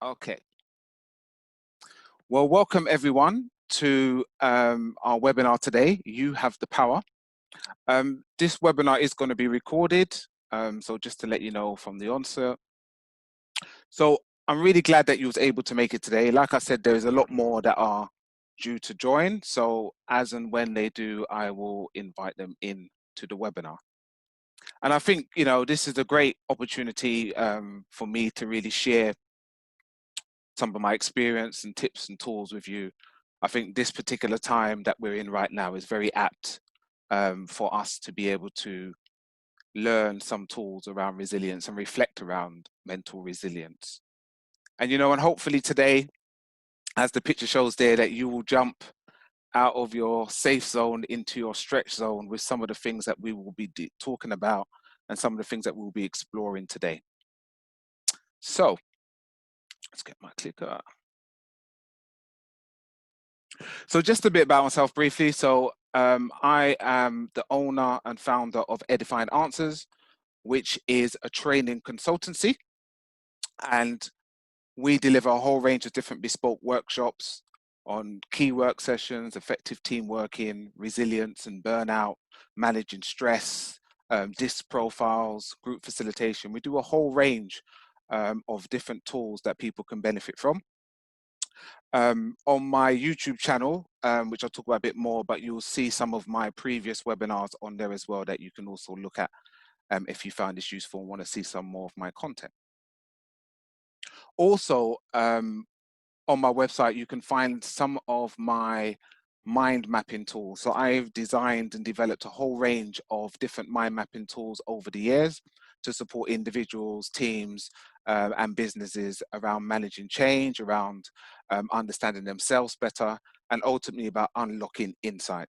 Okay. Well, welcome everyone to our webinar today. You have the power. This webinar is going to be recorded. So just to let you know from the onset. So I'm really glad that you was able to make it today. Like I said, there's a lot more that are due to join. So as and when they do, I will invite them in to the webinar. And I think, this is a great opportunity for me to really share some of my experience and tips and tools with you. I think this particular time that we're in right now is very apt for us to be able to learn some tools around resilience and reflect around mental resilience. And hopefully today, as the picture shows there, that you will jump out of your safe zone into your stretch zone with some of the things that we will be talking about and some of the things that we'll be exploring today. So let's get my clicker. So just a bit about myself briefly. So I am the owner and founder of Edifying Answers, which is a training consultancy. And we deliver a whole range of different bespoke workshops on key work sessions, effective team working, resilience and burnout, managing stress, DISC profiles, group facilitation. We do a whole range of different tools that people can benefit from. On my YouTube channel, which I'll talk about a bit more, but you'll see some of my previous webinars on there as well that you can also look at if you found this useful and want to see some more of my content. Also, on my website, you can find some of my mind mapping tools. So I've designed and developed a whole range of different mind mapping tools over the years to support individuals, teams, and businesses around managing change, around understanding themselves better, and ultimately about unlocking insight.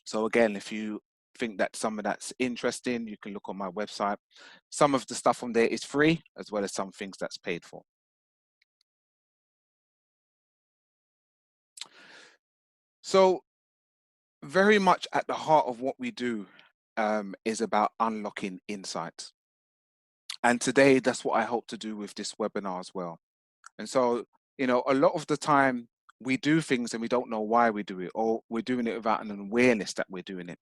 So again, if you think that some of that's interesting, you can look on my website. Some of the stuff on there is free, as well as some things that's paid for. So very much at the heart of what we do is about unlocking insight. And today, that's what I hope to do with this webinar as well. And so, a lot of the time we do things and we don't know why we do it, or we're doing it without an awareness that we're doing it.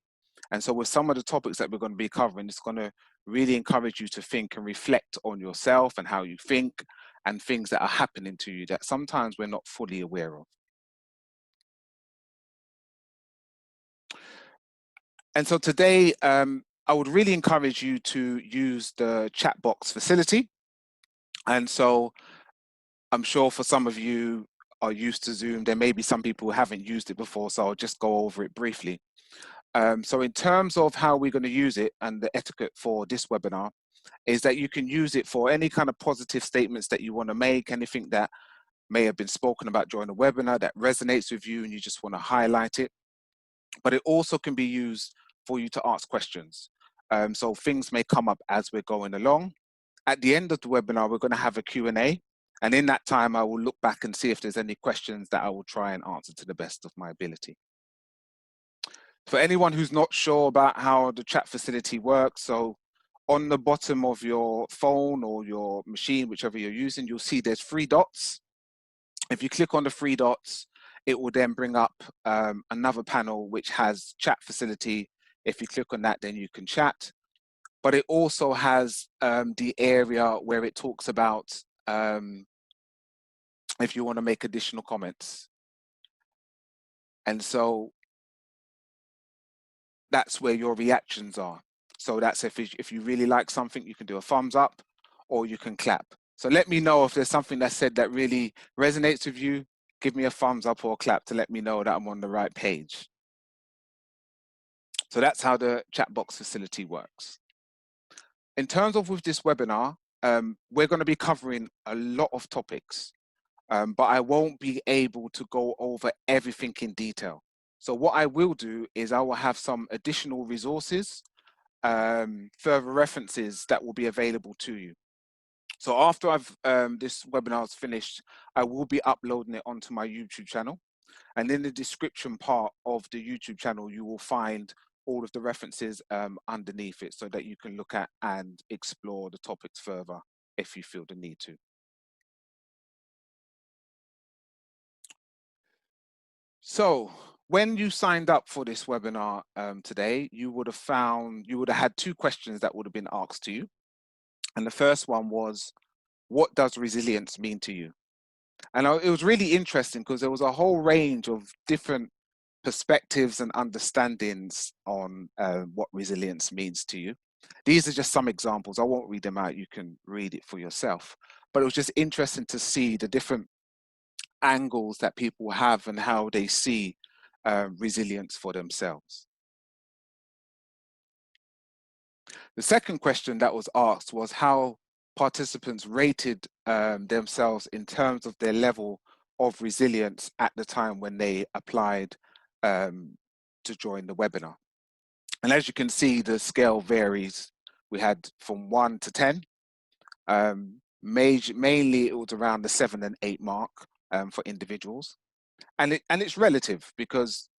And so with some of the topics that we're going to be covering, it's going to really encourage you to think and reflect on yourself and how you think and things that are happening to you that sometimes we're not fully aware of. And so today, I would really encourage you to use the chat box facility. And so I'm sure for some of you are used to Zoom, there may be some people who haven't used it before, so I'll just go over it briefly. So in terms of how we're going to use it and the etiquette for this webinar is that you can use it for any kind of positive statements that you want to make, anything that may have been spoken about during the webinar that resonates with you and you just want to highlight it. But it also can be used for you to ask questions. So things may come up as we're going along. At the end of the webinar, we're going to have a Q&A. And in that time, I will look back and see if there's any questions that I will try and answer to the best of my ability. For anyone who's not sure about how the chat facility works, so on the bottom of your phone or your machine, whichever you're using, you'll see there's 3 dots. If you click on the 3 dots, it will then bring up another panel which has chat facility. If you click on that, then you can chat. But it also has the area where it talks about if you want to make additional comments. And so that's where your reactions are. So that's if you really like something, you can do a thumbs up or you can clap. So let me know if there's something that's said that really resonates with you. Give me a thumbs up or a clap to let me know that I'm on the right page. So that's how the chat box facility works. In terms of with this webinar, we're going to be covering a lot of topics, but I won't be able to go over everything in detail. So what I will do is I will have some additional resources, further references that will be available to you. So after this webinar is finished, I will be uploading it onto my YouTube channel. And in the description part of the YouTube channel, you will find all of the references underneath it so that you can look at and explore the topics further if you feel the need to. So when you signed up for this webinar today, you would have had two questions that would have been asked to you. And the first one was, what does resilience mean to you? And it was really interesting because there was a whole range of different perspectives and understandings on what resilience means to you. These are just some examples. I won't read them out. You can read it for yourself. But it was just interesting to see the different angles that people have and how they see resilience for themselves. The second question that was asked was how participants rated themselves in terms of their level of resilience at the time when they applied to join the webinar. And as you can see, the scale varies. We had from 1 to 10. Mainly it was around the 7 and 8 mark for individuals. And it's relative because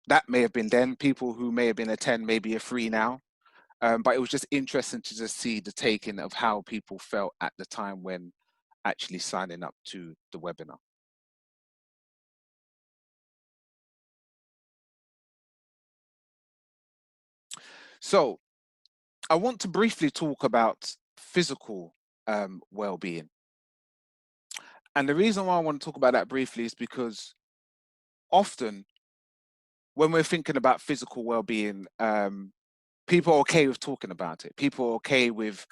that may have been then. People who may have been a 10 may be a 3 now. But it was just interesting to just see the taking of how people felt at the time when actually signing up to the webinar. So I want to briefly talk about physical well-being. And the reason why I want to talk about that briefly is because often when we're thinking about physical well-being, people are okay with talking about it. People are okay with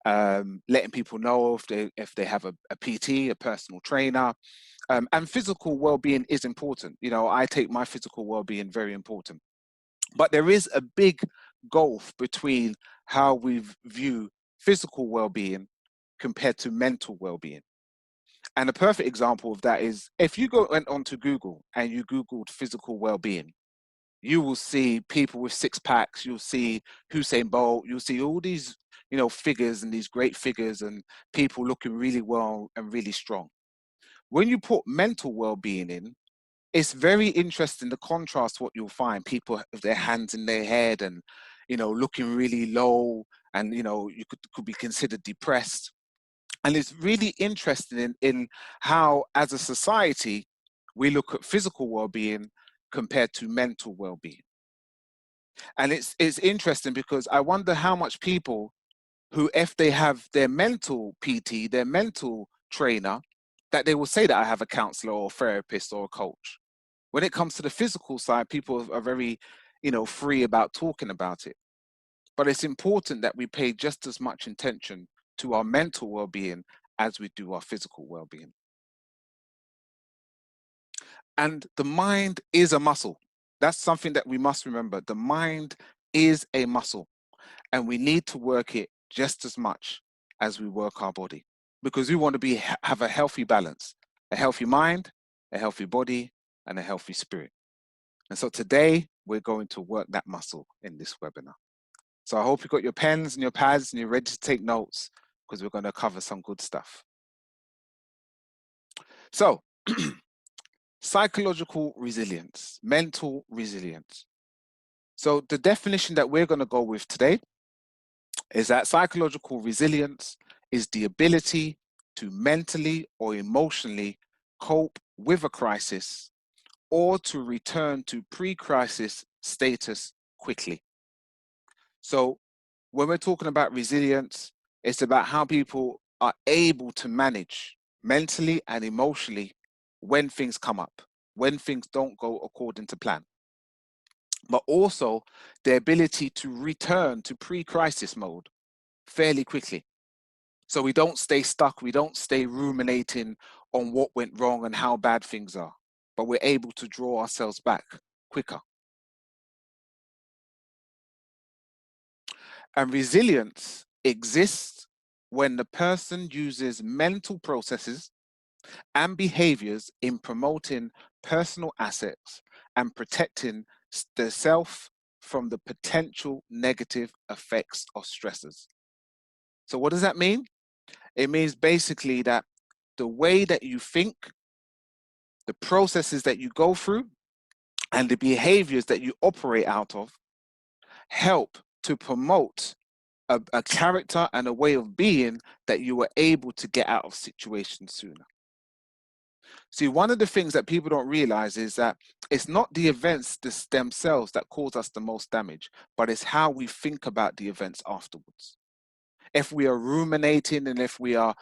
letting people know if they have a PT, a personal trainer, and physical well-being is important. You know, I take my physical well-being very important, but there is a big gulf between how we view physical well-being compared to mental well-being. And a perfect example of that is if you went onto Google and you Googled physical well-being, you will see people with six packs, you'll see Usain Bolt, you'll see all these, you know, figures and these great figures and people looking really well and really strong. When you put mental well-being in, it's very interesting the contrast what you'll find. People with their hands in their head and, you know, looking really low and, you know, you could be considered depressed. And it's really interesting in how, as a society, we look at physical well-being compared to mental well-being. And it's interesting because I wonder how much people who, if they have their mental PT, their mental trainer, that they will say that I have a counselor or a therapist or a coach. When it comes to the physical side, people are very, you know, free about talking about it. But it's important that we pay just as much attention to our mental well-being as we do our physical well-being. And the mind is a muscle. That's something that we must remember. The mind is a muscle, and we need to work it just as much as we work our body, because we want to have a healthy balance, a healthy mind, a healthy body, and a healthy spirit. And so today we're going to work that muscle in this webinar. So I hope you've got your pens and your pads and you're ready to take notes, because we're going to cover some good stuff. So psychological resilience, mental resilience. So the definition that we're going to go with today is that psychological resilience is the ability to mentally or emotionally cope with a crisis or to return to pre-crisis status quickly. So when we're talking about resilience, it's about how people are able to manage mentally and emotionally when things come up, when things don't go according to plan, but also the ability to return to pre-crisis mode fairly quickly. So we don't stay stuck, we don't stay ruminating on what went wrong and how bad things are, but we're able to draw ourselves back quicker. And resilience exists when the person uses mental processes and behaviors in promoting personal assets and protecting the self from the potential negative effects of stressors. So what does that mean? It means basically that the way that you think, the processes that you go through, and the behaviors that you operate out of help to promote a character and a way of being that you were able to get out of situations sooner. See, one of the things that people don't realize is that it's not the events themselves that cause us the most damage, but it's how we think about the events afterwards. If we are ruminating and if we are,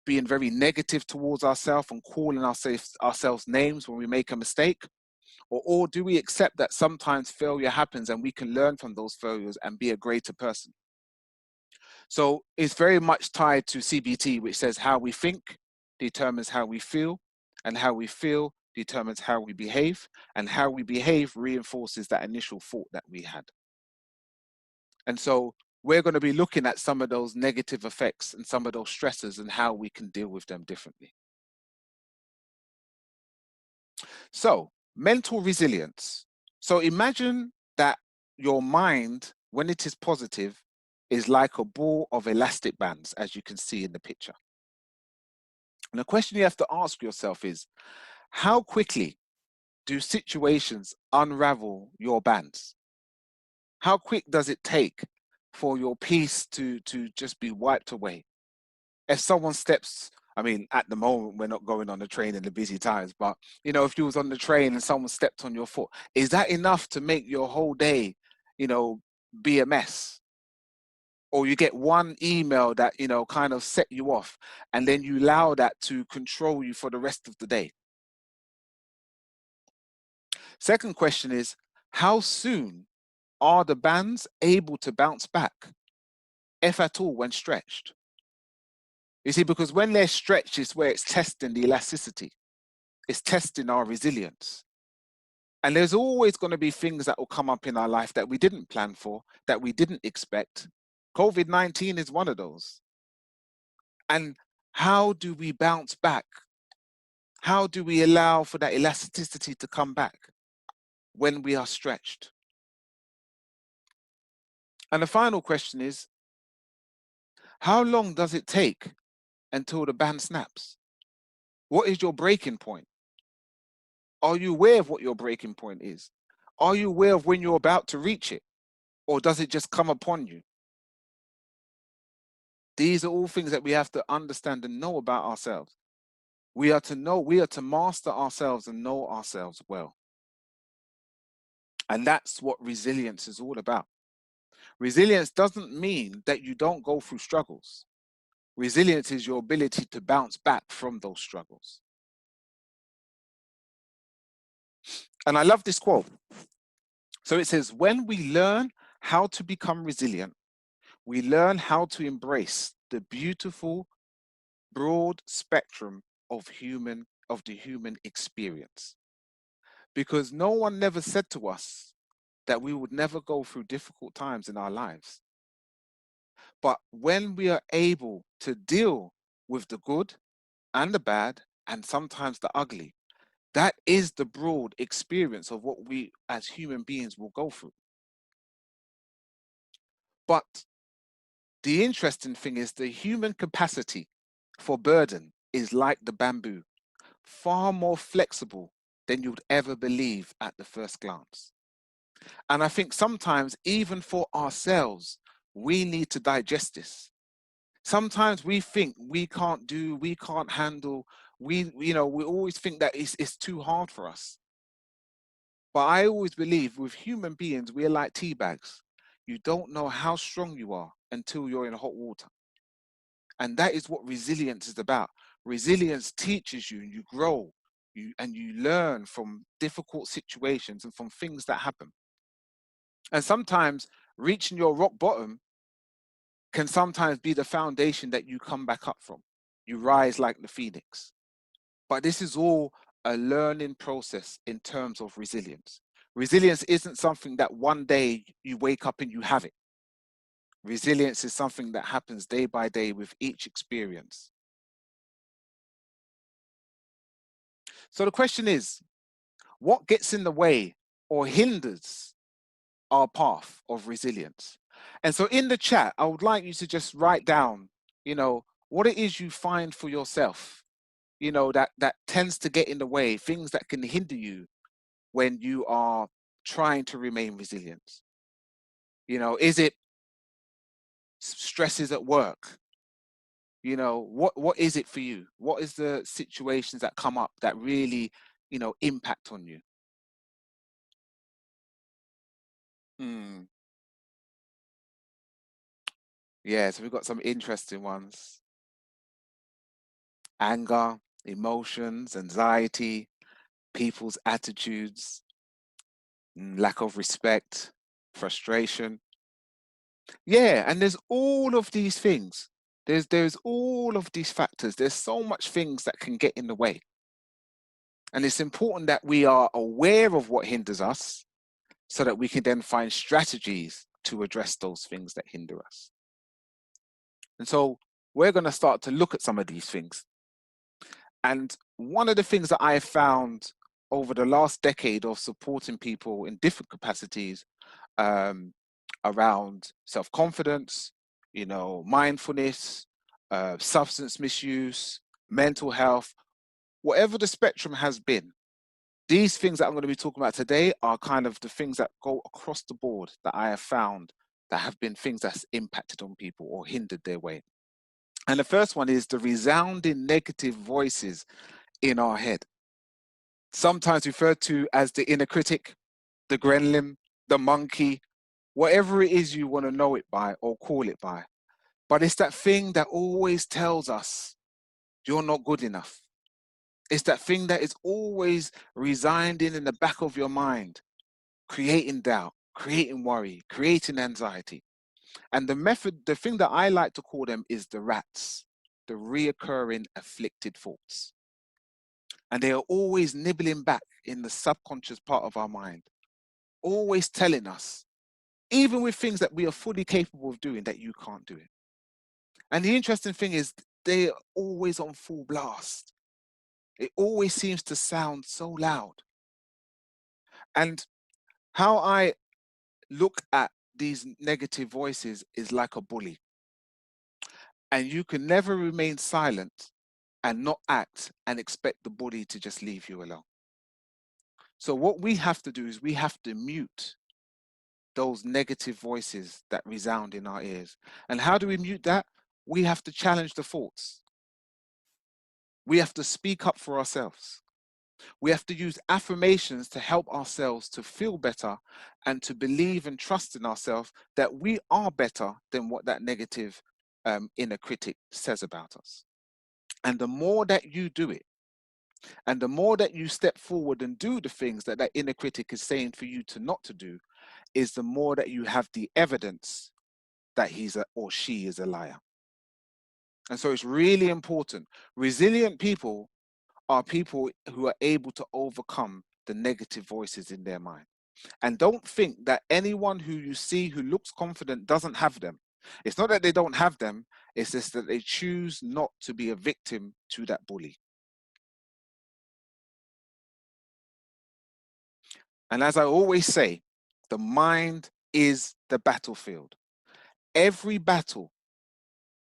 being very negative towards ourselves and calling ourselves names when we make a mistake, or do we accept that sometimes failure happens and we can learn from those failures and be a greater person? So it's very much tied to CBT, which says how we think determines how we feel, and how we feel determines how we behave, and how we behave reinforces that initial thought that we had. And so we're going to be looking at some of those negative effects and some of those stresses and how we can deal with them differently. So, mental resilience. So imagine that your mind, when it is positive, is like a ball of elastic bands, as you can see in the picture. And the question you have to ask yourself is, how quickly do situations unravel your bands? How quick does it take for your peace to just be wiped away? If someone steps, I mean, at the moment, we're not going on the train in the busy times, but if you was on the train and someone stepped on your foot, is that enough to make your whole day, be a mess? Or you get one email that, kind of set you off, and then you allow that to control you for the rest of the day. Second question is, how soon are the bands able to bounce back, if at all, when stretched? You see, because when they're stretched, it's where it's testing the elasticity. It's testing our resilience. And there's always going to be things that will come up in our life that we didn't plan for, that we didn't expect. COVID-19 is one of those. And how do we bounce back? How do we allow for that elasticity to come back when we are stretched? And the final question is, how long does it take until the band snaps? What is your breaking point? Are you aware of what your breaking point is? Are you aware of when you're about to reach it? Or does it just come upon you? These are all things that we have to understand and know about ourselves. We are to master ourselves and know ourselves well. And that's what resilience is all about. Resilience doesn't mean that you don't go through struggles. Resilience is your ability to bounce back from those struggles. And I love this quote. So it says, when we learn how to become resilient, we learn how to embrace the beautiful, broad spectrum of the human experience. Because no one never said to us that we would never go through difficult times in our lives. But when we are able to deal with the good and the bad, and sometimes the ugly, that is the broad experience of what we as human beings will go through. But the interesting thing is the human capacity for burden is like the bamboo, far more flexible than you'd ever believe at the first glance. And I think sometimes, even for ourselves, we need to digest this. Sometimes we think we can't handle, we always think that it's too hard for us. But I always believe with human beings, we are like tea bags. You don't know how strong you are until you're in hot water. And that is what resilience is about. Resilience teaches you, and you grow, and you learn from difficult situations and from things that happen. And sometimes reaching your rock bottom can sometimes be the foundation that you come back up from. You rise like the phoenix. But this is all a learning process in terms of resilience. Resilience isn't something that one day you wake up and you have it. Resilience is something that happens day by day with each experience. So the question is, what gets in the way or hinders our path of resilience? And so in the chat, I would like you to just write down, what it is you find for yourself, that tends to get in the way, things that can hinder you when you are trying to remain resilient. Is it stresses at work? What is it for you? What is the situations that come up that really, impact on you? Mm, yeah, so we've got some interesting ones. Anger, emotions, anxiety, people's attitudes, lack of respect, frustration. Yeah, and there's all of these things. There's all of these factors. There's so much things that can get in the way. And it's important that we are aware of what hinders us so that we can then find strategies to address those things that hinder us. And so we're going to start to look at some of these things. And one of the things that I have found over the last decade of supporting people in different capacities, um, around self-confidence, mindfulness, substance misuse, mental health, whatever the spectrum has been, these things that I'm going to be talking about today are kind of the things that go across the board that I have found that have been things that's impacted on people or hindered their way. And the first one is the resounding negative voices in our head, sometimes referred to as the inner critic, the gremlin, the monkey, whatever it is you want to know it by or call it by. But it's that thing that always tells us you're not good enough. It's that thing that is always residing in the back of your mind, creating doubt, creating worry, creating anxiety. And the thing that I like to call them is the rats, the reoccurring afflicted thoughts. And they are always nibbling back in the subconscious part of our mind, always telling us, even with things that we are fully capable of doing, that you can't do it. And the interesting thing is, they're always on full blast. It always seems to sound so loud. And how I look at these negative voices is like a bully. And you can never remain silent and not act and expect the bully to just leave you alone. So what we have to do is we have to mute those negative voices that resound in our ears. And how do we mute that? We have to challenge the thoughts. We have to speak up for ourselves. We have to use affirmations to help ourselves to feel better and to believe and trust in ourselves that we are better than what that negative inner critic says about us. And the more that you do it, and the more that you step forward and do the things that that inner critic is saying for you to not to do, is the more that you have the evidence that or she is a liar. And so it's really important. Resilient people are people who are able to overcome the negative voices in their mind. And don't think that anyone who you see who looks confident doesn't have them. It's not that they don't have them, it's just that they choose not to be a victim to that bully. And as I always say, the mind is the battlefield. Every battle,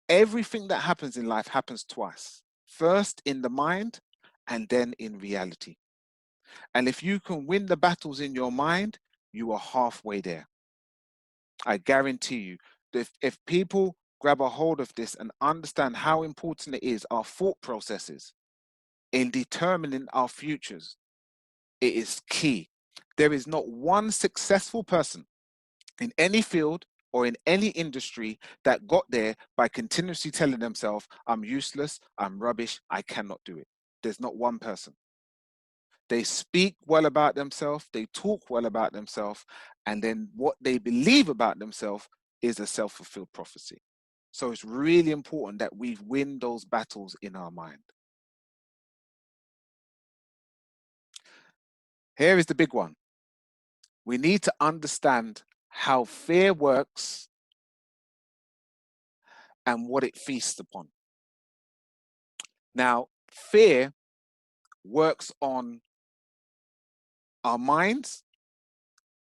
everything that happens in life happens twice. First in the mind and then in reality. And if you can win the battles in your mind, you are halfway there. I guarantee you, if people grab a hold of this and understand how important it is, our thought processes in determining our futures, it is key. There is not one successful person in any field or in any industry that got there by continuously telling themselves, I'm useless, I'm rubbish, I cannot do it. There's not one person. They speak well about themselves, they talk well about themselves, and then what they believe about themselves is a self-fulfilled prophecy. So it's really important that we win those battles in our mind. Here is the big one. We need to understand how fear works and what it feasts upon. Now, fear works on our minds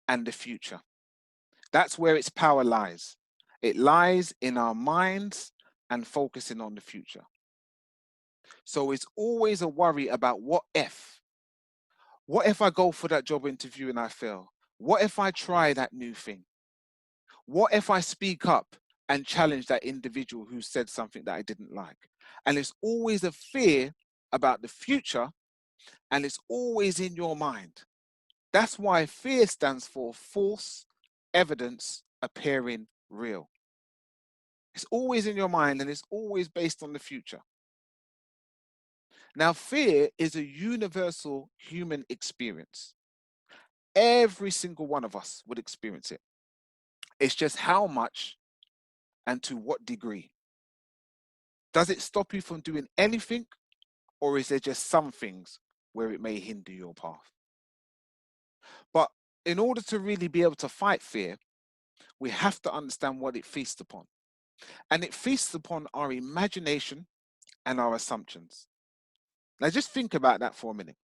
and the future. That's where its power lies. It lies in our minds and focusing on the future. So it's always a worry about what if. What if I go for that job interview and I fail? What if I try that new thing? What if I speak up and challenge that individual who said something that I didn't like. And it's always a fear about the future, and it's always in your mind. That's why fear stands for false evidence appearing real. It's always in your mind, and it's always based on the future. Now, fear is a universal human experience. Every single one of us would experience it. It's just how much and to what degree. Does it stop you from doing anything, or is there just some things where it may hinder your path? But in order to really be able to fight fear, we have to understand what it feasts upon. And it feasts upon our imagination and our assumptions. Now, just think about that for a minute.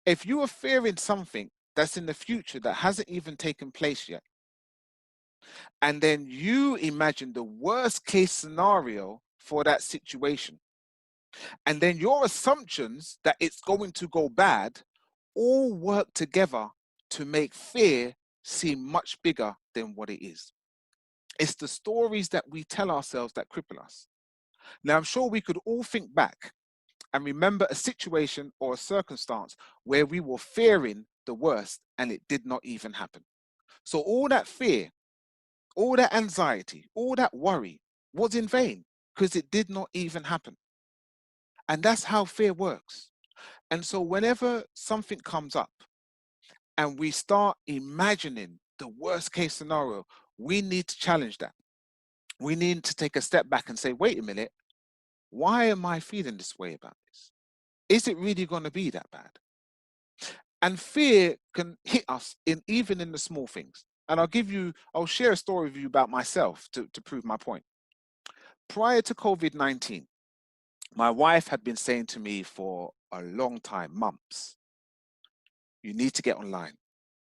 If you are fearing something that's in the future that hasn't even taken place yet, and then you imagine the worst case scenario for that situation, and then your assumptions that it's going to go bad all work together to make fear seem much bigger than what it is. It's the stories that we tell ourselves that cripple us. Now, I'm sure we could all think back and remember a situation or a circumstance where we were fearing the worst and it did not even happen. So all that fear, all that anxiety, all that worry was in vain because it did not even happen. And that's how fear works. And so whenever something comes up and we start imagining the worst case scenario, we need to challenge that. We need to take a step back and say, wait a minute, why am I feeling this way about this? Is it really going to be that bad? And fear can hit us even in the small things. And I'll share a story with you about myself to prove my point. Prior to COVID-19, my wife had been saying to me for a long time, months, you need to get online.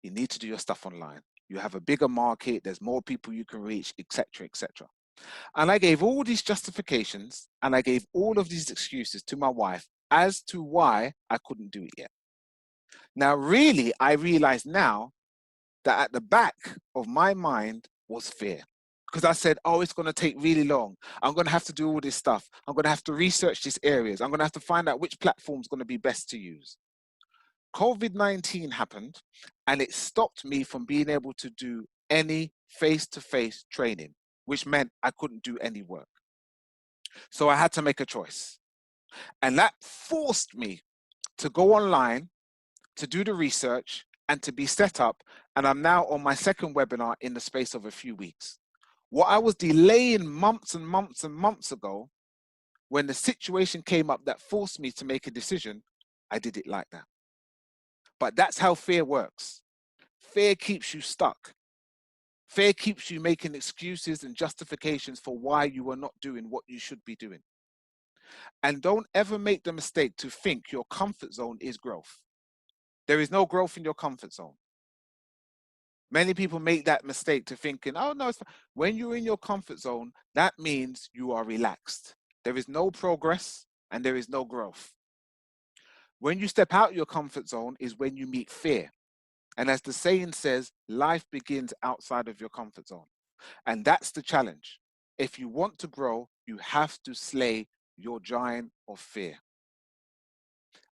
You need to do your stuff online. You have a bigger market, there's more people you can reach, etc., etc. And I gave all these justifications and I gave all of these excuses to my wife as to why I couldn't do it yet. Now, really, I realize now that at the back of my mind was fear. Because I said, oh, it's going to take really long. I'm going to have to do all this stuff. I'm going to have to research these areas. I'm going to have to find out which platform is going to be best to use. COVID-19 happened and it stopped me from being able to do any face-to-face training, which meant I couldn't do any work. So I had to make a choice. And that forced me to go online, to do the research, and to be set up. And I'm now on my second webinar in the space of a few weeks. What I was delaying months and months and months ago, when the situation came up that forced me to make a decision, I did it like that. But that's how fear works. Fear keeps you stuck. Fear keeps you making excuses and justifications for why you are not doing what you should be doing. And don't ever make the mistake to think your comfort zone is growth. There is no growth in your comfort zone. Many people make that mistake to thinking, oh no, it's fine. When you're in your comfort zone, that means you are relaxed. There is no progress and there is no growth. When you step out your comfort zone is when you meet fear. And as the saying says, life begins outside of your comfort zone. And that's the challenge. If you want to grow, you have to slay your giant of fear.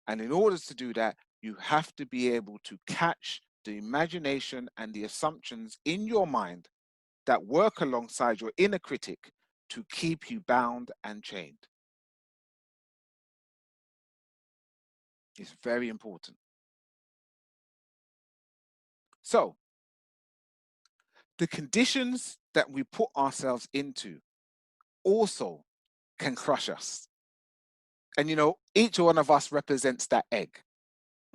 And in order to do that, you have to be able to catch the imagination and the assumptions in your mind that work alongside your inner critic to keep you bound and chained. It's very important. So, the conditions that we put ourselves into also can crush us. And you know, each one of us represents that egg.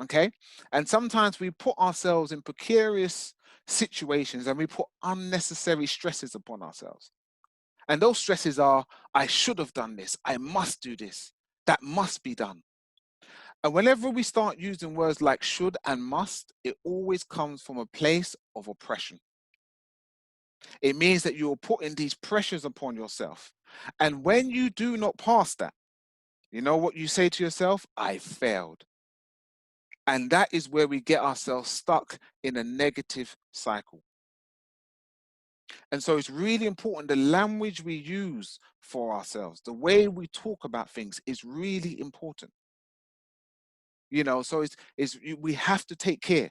Okay. And sometimes we put ourselves in precarious situations and we put unnecessary stresses upon ourselves. And those stresses are, I should have done this. I must do this. That must be done. And whenever we start using words like should and must, it always comes from a place of oppression. It means that you're putting these pressures upon yourself. And when you do not pass that, you know what you say to yourself? I failed. And that is where we get ourselves stuck in a negative cycle. And so it's really important the language we use for ourselves, the way we talk about things is really important. So we have to take care.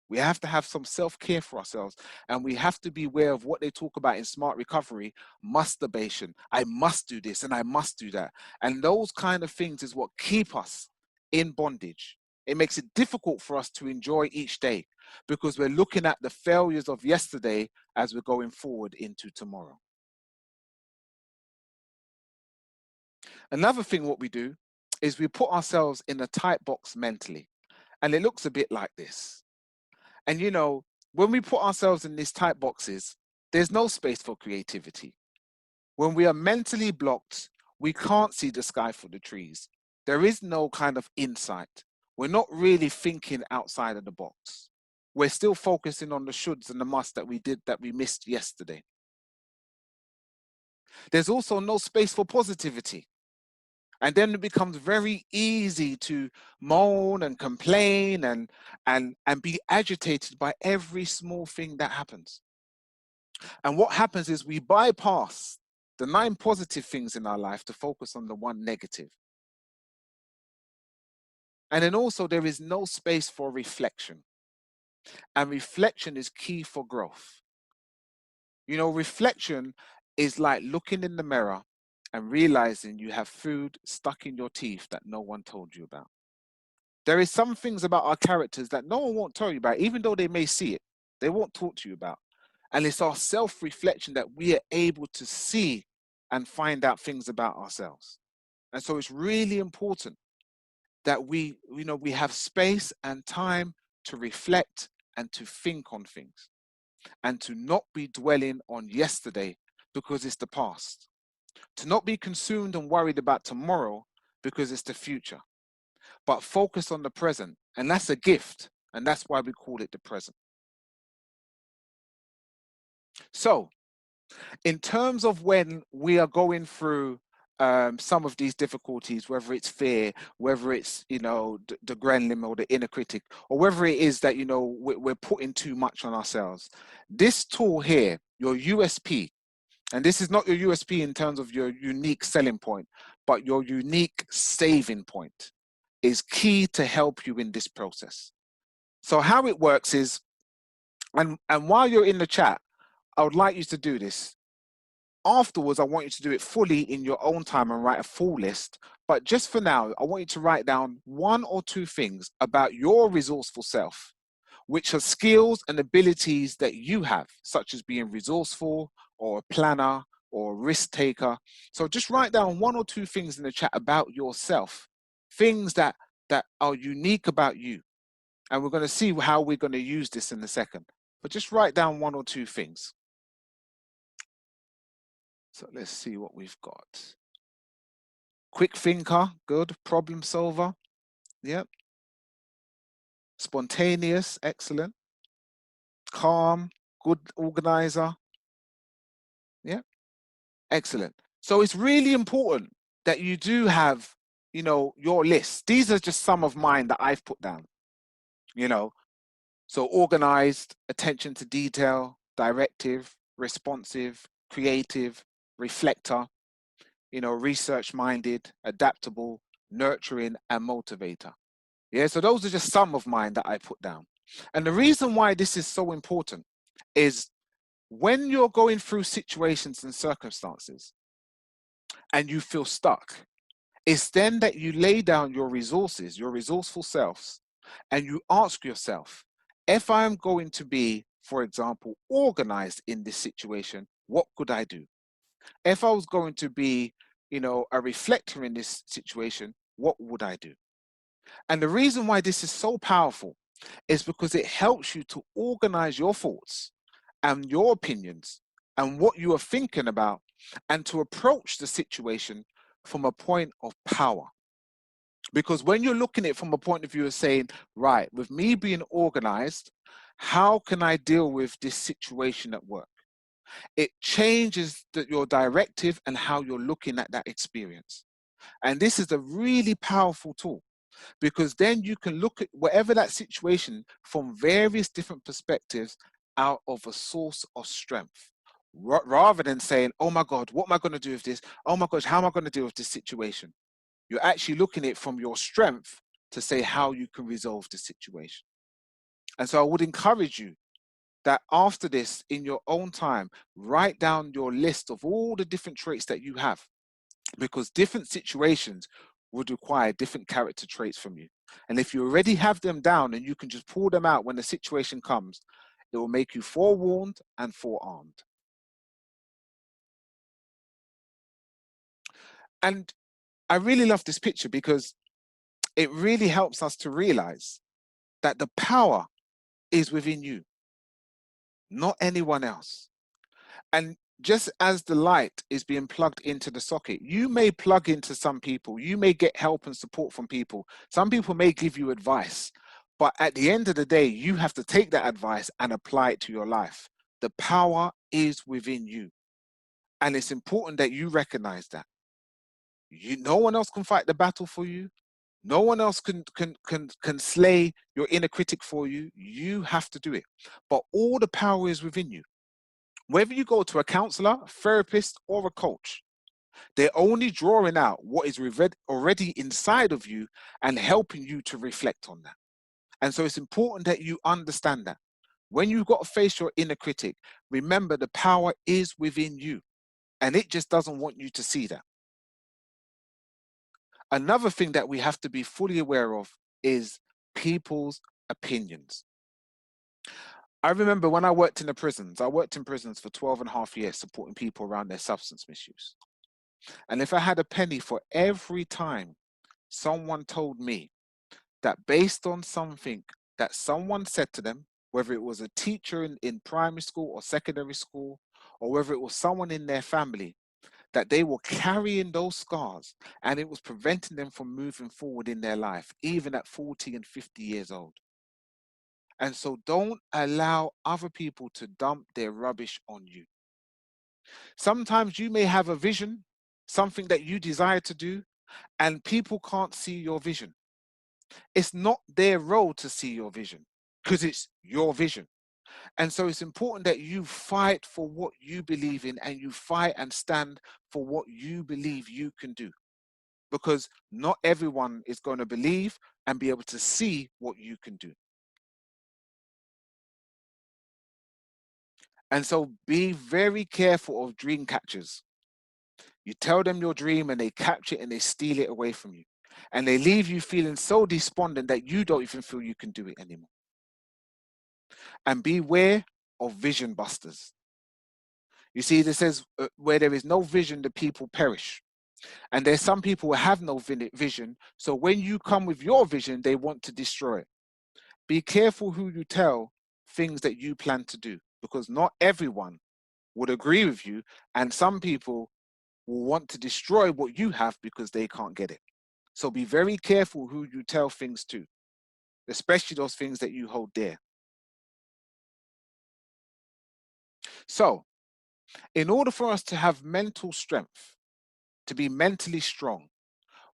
We have to have some self-care for ourselves, and we have to be aware of what they talk about in smart recovery: masturbation. I must do this and I must do that. And those kind of things is what keep us in bondage. It makes it difficult for us to enjoy each day because we're looking at the failures of yesterday as we're going forward into tomorrow. Another thing what we do is we put ourselves in a tight box mentally, and it looks a bit like this. And when we put ourselves in these tight boxes, there's no space for creativity. When we are mentally blocked, we can't see the sky for the trees. There is no kind of insight. We're not really thinking outside of the box. We're still focusing on the shoulds and the musts that we missed yesterday. There's also no space for positivity. And then it becomes very easy to moan and complain and be agitated by every small thing that happens. And what happens is we bypass the 9 positive things in our life to focus on the 1 negative. And then also there is no space for reflection. And reflection is key for growth. Reflection is like looking in the mirror and realizing you have food stuck in your teeth that no one told you about. There is some things about our characters that no one won't tell you about, even though they may see it. They won't talk to you about. And it's our self-reflection that we are able to see and find out things about ourselves. And so it's really important that we have space and time to reflect and to think on things and to not be dwelling on yesterday because it's the past. To not be consumed and worried about tomorrow because it's the future, but focus on the present. And that's a gift. And that's why we call it the present. So in terms of when we are going through some of these difficulties, whether it's fear, whether it's, the gremlin or the inner critic, or whether it is that, we're putting too much on ourselves, this tool here, your USP, and this is not your USP in terms of your unique selling point, but your unique saving point, is key to help you in this process. So how it works is, and while you're in the chat, I would like you to do this. Afterwards, I want you to do it fully in your own time and write a full list. But just for now, I want you to write down 1 or 2 things about your resourceful self, which are skills and abilities that you have, such as being resourceful or a planner or a risk taker. So just write down 1 or 2 things in the chat about yourself, things that are unique about you. And we're going to see how we're going to use this in a second. But just write down 1 or 2 things. So let's see what we've got. Quick thinker, good. Problem solver, yep. Spontaneous, excellent. Calm, good organizer, yeah, excellent. So it's really important that you do have, your list. These are just some of mine that I've put down, So organized, attention to detail, directive, responsive, creative, reflector, research-minded, adaptable, nurturing, and motivator. Yeah, so those are just some of mine that I put down. And the reason why this is so important is when you're going through situations and circumstances and you feel stuck, it's then that you lay down your resources, your resourceful selves, and you ask yourself, if I'm going to be, for example, organized in this situation, what could I do? If I was going to be, a reflector in this situation, what would I do? And the reason why this is so powerful is because it helps you to organize your thoughts and your opinions and what you are thinking about, and to approach the situation from a point of power. Because when you're looking at it from a point of view of saying, right, with me being organized, how can I deal with this situation at work? It changes your directive and how you're looking at that experience. And this is a really powerful tool, because then you can look at whatever that situation from various different perspectives out of a source of strength. rather than saying, oh my God, what am I going to do with this? Oh my gosh, how am I going to deal with this situation? You're actually looking at it from your strength to say how you can resolve the situation. And so I would encourage you that after this, in your own time, write down your list of all the different traits that you have, because different situations would require different character traits from you. And if you already have them down and you can just pull them out when the situation comes, it will make you forewarned and forearmed. And I really love this picture because it really helps us to realize that the power is within you, not anyone else. And just as the light is being plugged into the socket, you may plug into some people, you may get help and support from people. Some people may give you advice, but at the end of the day, you have to take that advice and apply it to your life. The power is within you. And it's important that you recognize that. No one else can fight the battle for you. No one else can slay your inner critic for you. You have to do it. But all the power is within you. Whether you go to a counselor, a therapist, or a coach, they're only drawing out what is already inside of you and helping you to reflect on that. And so it's important that you understand that. When you've got to face your inner critic, remember the power is within you and it just doesn't want you to see that. Another thing that we have to be fully aware of is people's opinions. I remember when I worked in the prisons, I worked in prisons for 12 and a half years supporting people around their substance misuse. And if I had a penny for every time someone told me that based on something that someone said to them, whether it was a teacher in primary school or secondary school, or whether it was someone in their family, that they were carrying those scars and it was preventing them from moving forward in their life, even at 40 and 50 years old. And so don't allow other people to dump their rubbish on you. Sometimes you may have a vision, something that you desire to do, and people can't see your vision. It's not their role to see your vision because it's your vision. And so it's important that you fight for what you believe in and you fight and stand for what you believe you can do, because not everyone is going to believe and be able to see what you can do. And so be very careful of dream catchers. You tell them your dream and they capture it and they steal it away from you. And they leave you feeling so despondent that you don't even feel you can do it anymore. And beware of vision busters. You see, this says where there is no vision, the people perish. And there's some people who have no vision. So when you come with your vision, they want to destroy it. Be careful who you tell things that you plan to do, because not everyone would agree with you. And some people will want to destroy what you have because they can't get it. So be very careful who you tell things to, especially those things that you hold dear. So in order for us to have mental strength, to be mentally strong,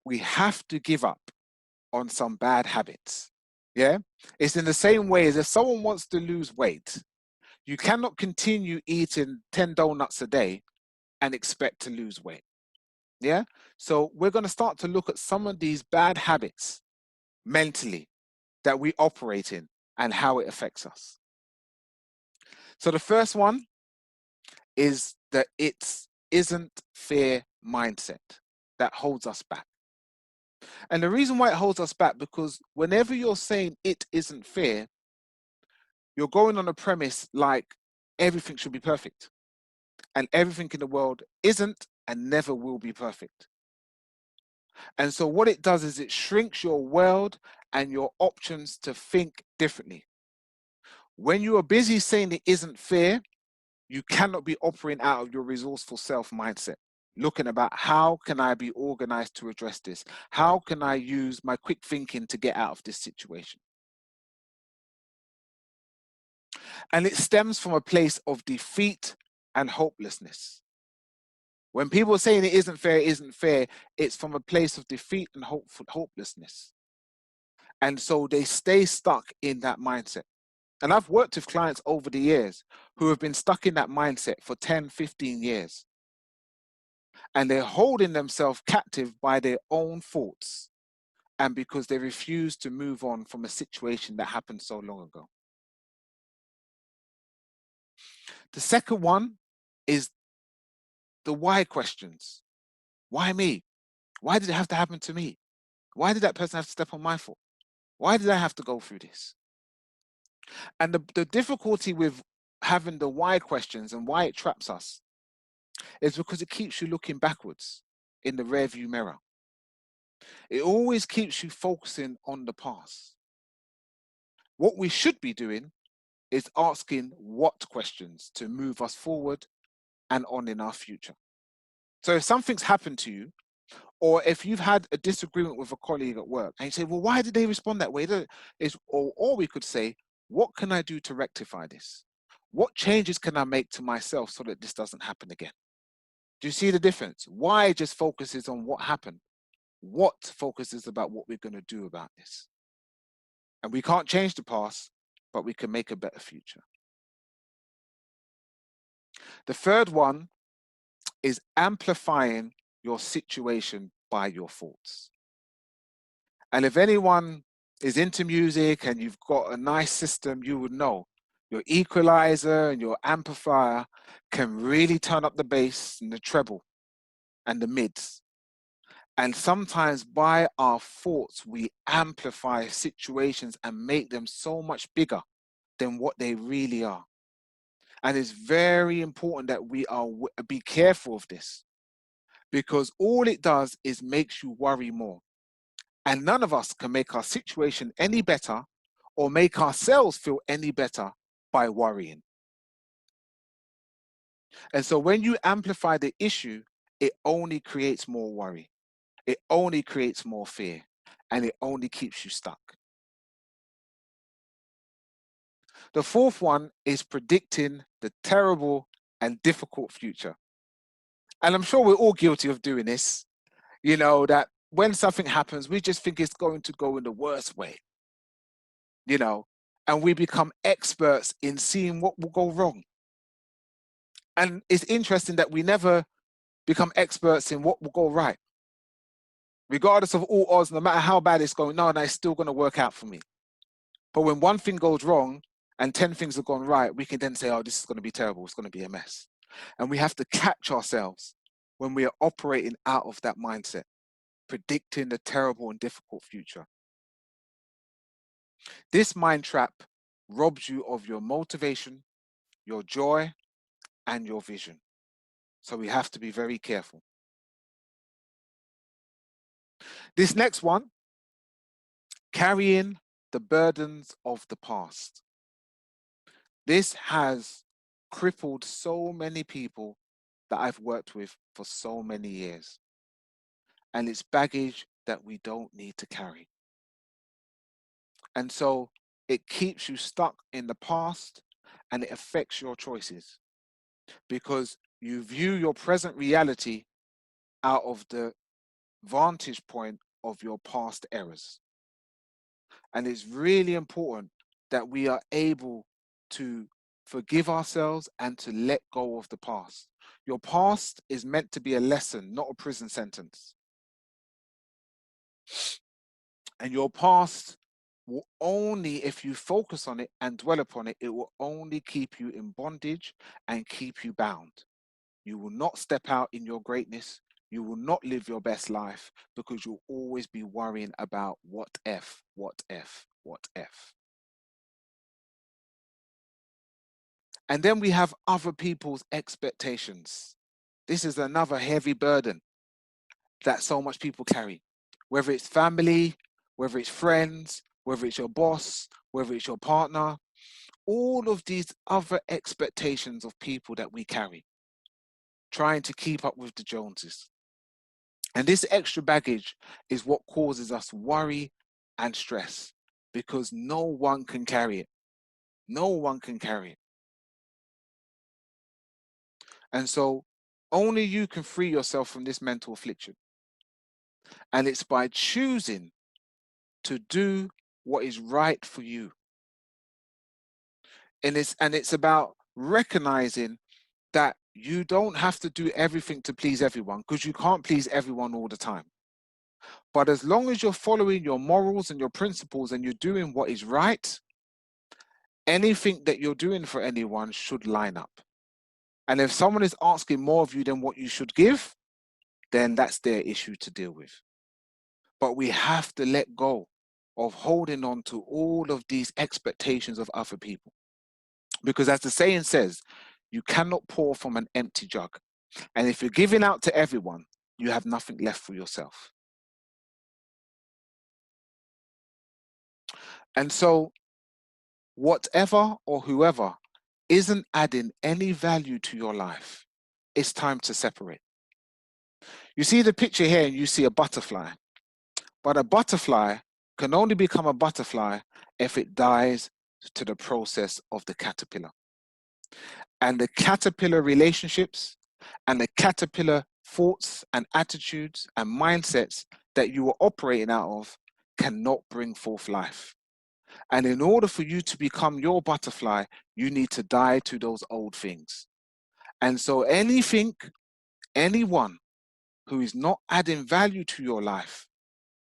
we have to give up on some bad habits. Yeah, it's in the same way as if someone wants to lose weight, you cannot continue eating 10 donuts a day and expect to lose weight. Yeah, so we're going to start to look at some of these bad habits mentally that we operate in and how it affects us. So the first one is that it isn't fair mindset that holds us back. And the reason why it holds us back, because whenever you're saying it isn't fair, you're going on a premise like everything should be perfect. And everything in the world isn't and never will be perfect. And so what it does is it shrinks your world and your options to think differently. When you are busy saying it isn't fair, you cannot be operating out of your resourceful self mindset, looking about how can I be organized to address this? How can I use my quick thinking to get out of this situation? And it stems from a place of defeat and hopelessness. When people are saying it isn't fair, it's from a place of defeat and hopelessness. And so they stay stuck in that mindset. And I've worked with clients over the years who have been stuck in that mindset for 10, 15 years. And they're holding themselves captive by their own thoughts and because they refuse to move on from a situation that happened so long ago. The second one is the why questions. Why me? Why did it have to happen to me? Why did that person have to step on my foot? Why did I have to go through this? And the difficulty with having the why questions and why it traps us is because it keeps you looking backwards in the rearview mirror. It always keeps you focusing on the past. What we should be doing is asking what questions to move us forward and on in our future. So if something's happened to you, or if you've had a disagreement with a colleague at work and you say, well, why did they respond that way? Or we could say, what can I do to rectify this? What changes can I make to myself so that this doesn't happen again? Do you see the difference? Why just focuses on what happened? What focuses about what we're going to do about this? And we can't change the past, but we can make a better future. The third one is amplifying your situation by your thoughts. And if anyone is into music and you've got a nice system, you would know your equalizer and your amplifier can really turn up the bass and the treble and the mids. And sometimes by our thoughts, we amplify situations and make them so much bigger than what they really are. And it's very important that we be careful of this, because all it does is makes you worry more. And none of us can make our situation any better or make ourselves feel any better by worrying. And so when you amplify the issue, it only creates more worry. It only creates more fear, and it only keeps you stuck. The fourth one is predicting the terrible and difficult future. And I'm sure we're all guilty of doing this, that when something happens, we just think it's going to go in the worst way, and we become experts in seeing what will go wrong. And it's interesting that we never become experts in what will go right. Regardless of all odds, no matter how bad it's going, no, it's still going to work out for me. But when one thing goes wrong and 10 things have gone right, we can then say, oh, this is going to be terrible. It's going to be a mess. And we have to catch ourselves when we are operating out of that mindset, predicting the terrible and difficult future. This mind trap robs you of your motivation, your joy, and your vision. So we have to be very careful. This next one, carrying the burdens of the past. This has crippled so many people that I've worked with for so many years. And it's baggage that we don't need to carry. And so it keeps you stuck in the past and it affects your choices because you view your present reality out of the vantage point of your past errors. And it's really important that we are able to forgive ourselves and to let go of the past. Your past is meant to be a lesson, not a prison sentence. And your past will only, if you focus on it and dwell upon it, it will only keep you in bondage and keep you bound. You will not step out in your greatness. You will not live your best life because you'll always be worrying about what if, what if, what if. And then we have other people's expectations. This is another heavy burden that so much people carry, whether it's family, whether it's friends, whether it's your boss, whether it's your partner, all of these other expectations of people that we carry, trying to keep up with the Joneses. And this extra baggage is what causes us worry and stress because no one can carry it. No one can carry it. And so only you can free yourself from this mental affliction. And it's by choosing to do what is right for you. And it's about recognizing that you don't have to do everything to please everyone, because you can't please everyone all the time. But as long as you're following your morals and your principles and you're doing what is right, anything that you're doing for anyone should line up. And if someone is asking more of you than what you should give, then that's their issue to deal with. But we have to let go of holding on to all of these expectations of other people. Because as the saying says, you cannot pour from an empty jug. And if you're giving out to everyone, you have nothing left for yourself. And so, whatever or whoever isn't adding any value to your life, it's time to separate. You see the picture here and you see a butterfly, but a butterfly can only become a butterfly if it dies to the process of the caterpillar. And the caterpillar relationships and the caterpillar thoughts and attitudes and mindsets that you are operating out of cannot bring forth life. And in order for you to become your butterfly, you need to die to those old things. And so anyone who is not adding value to your life,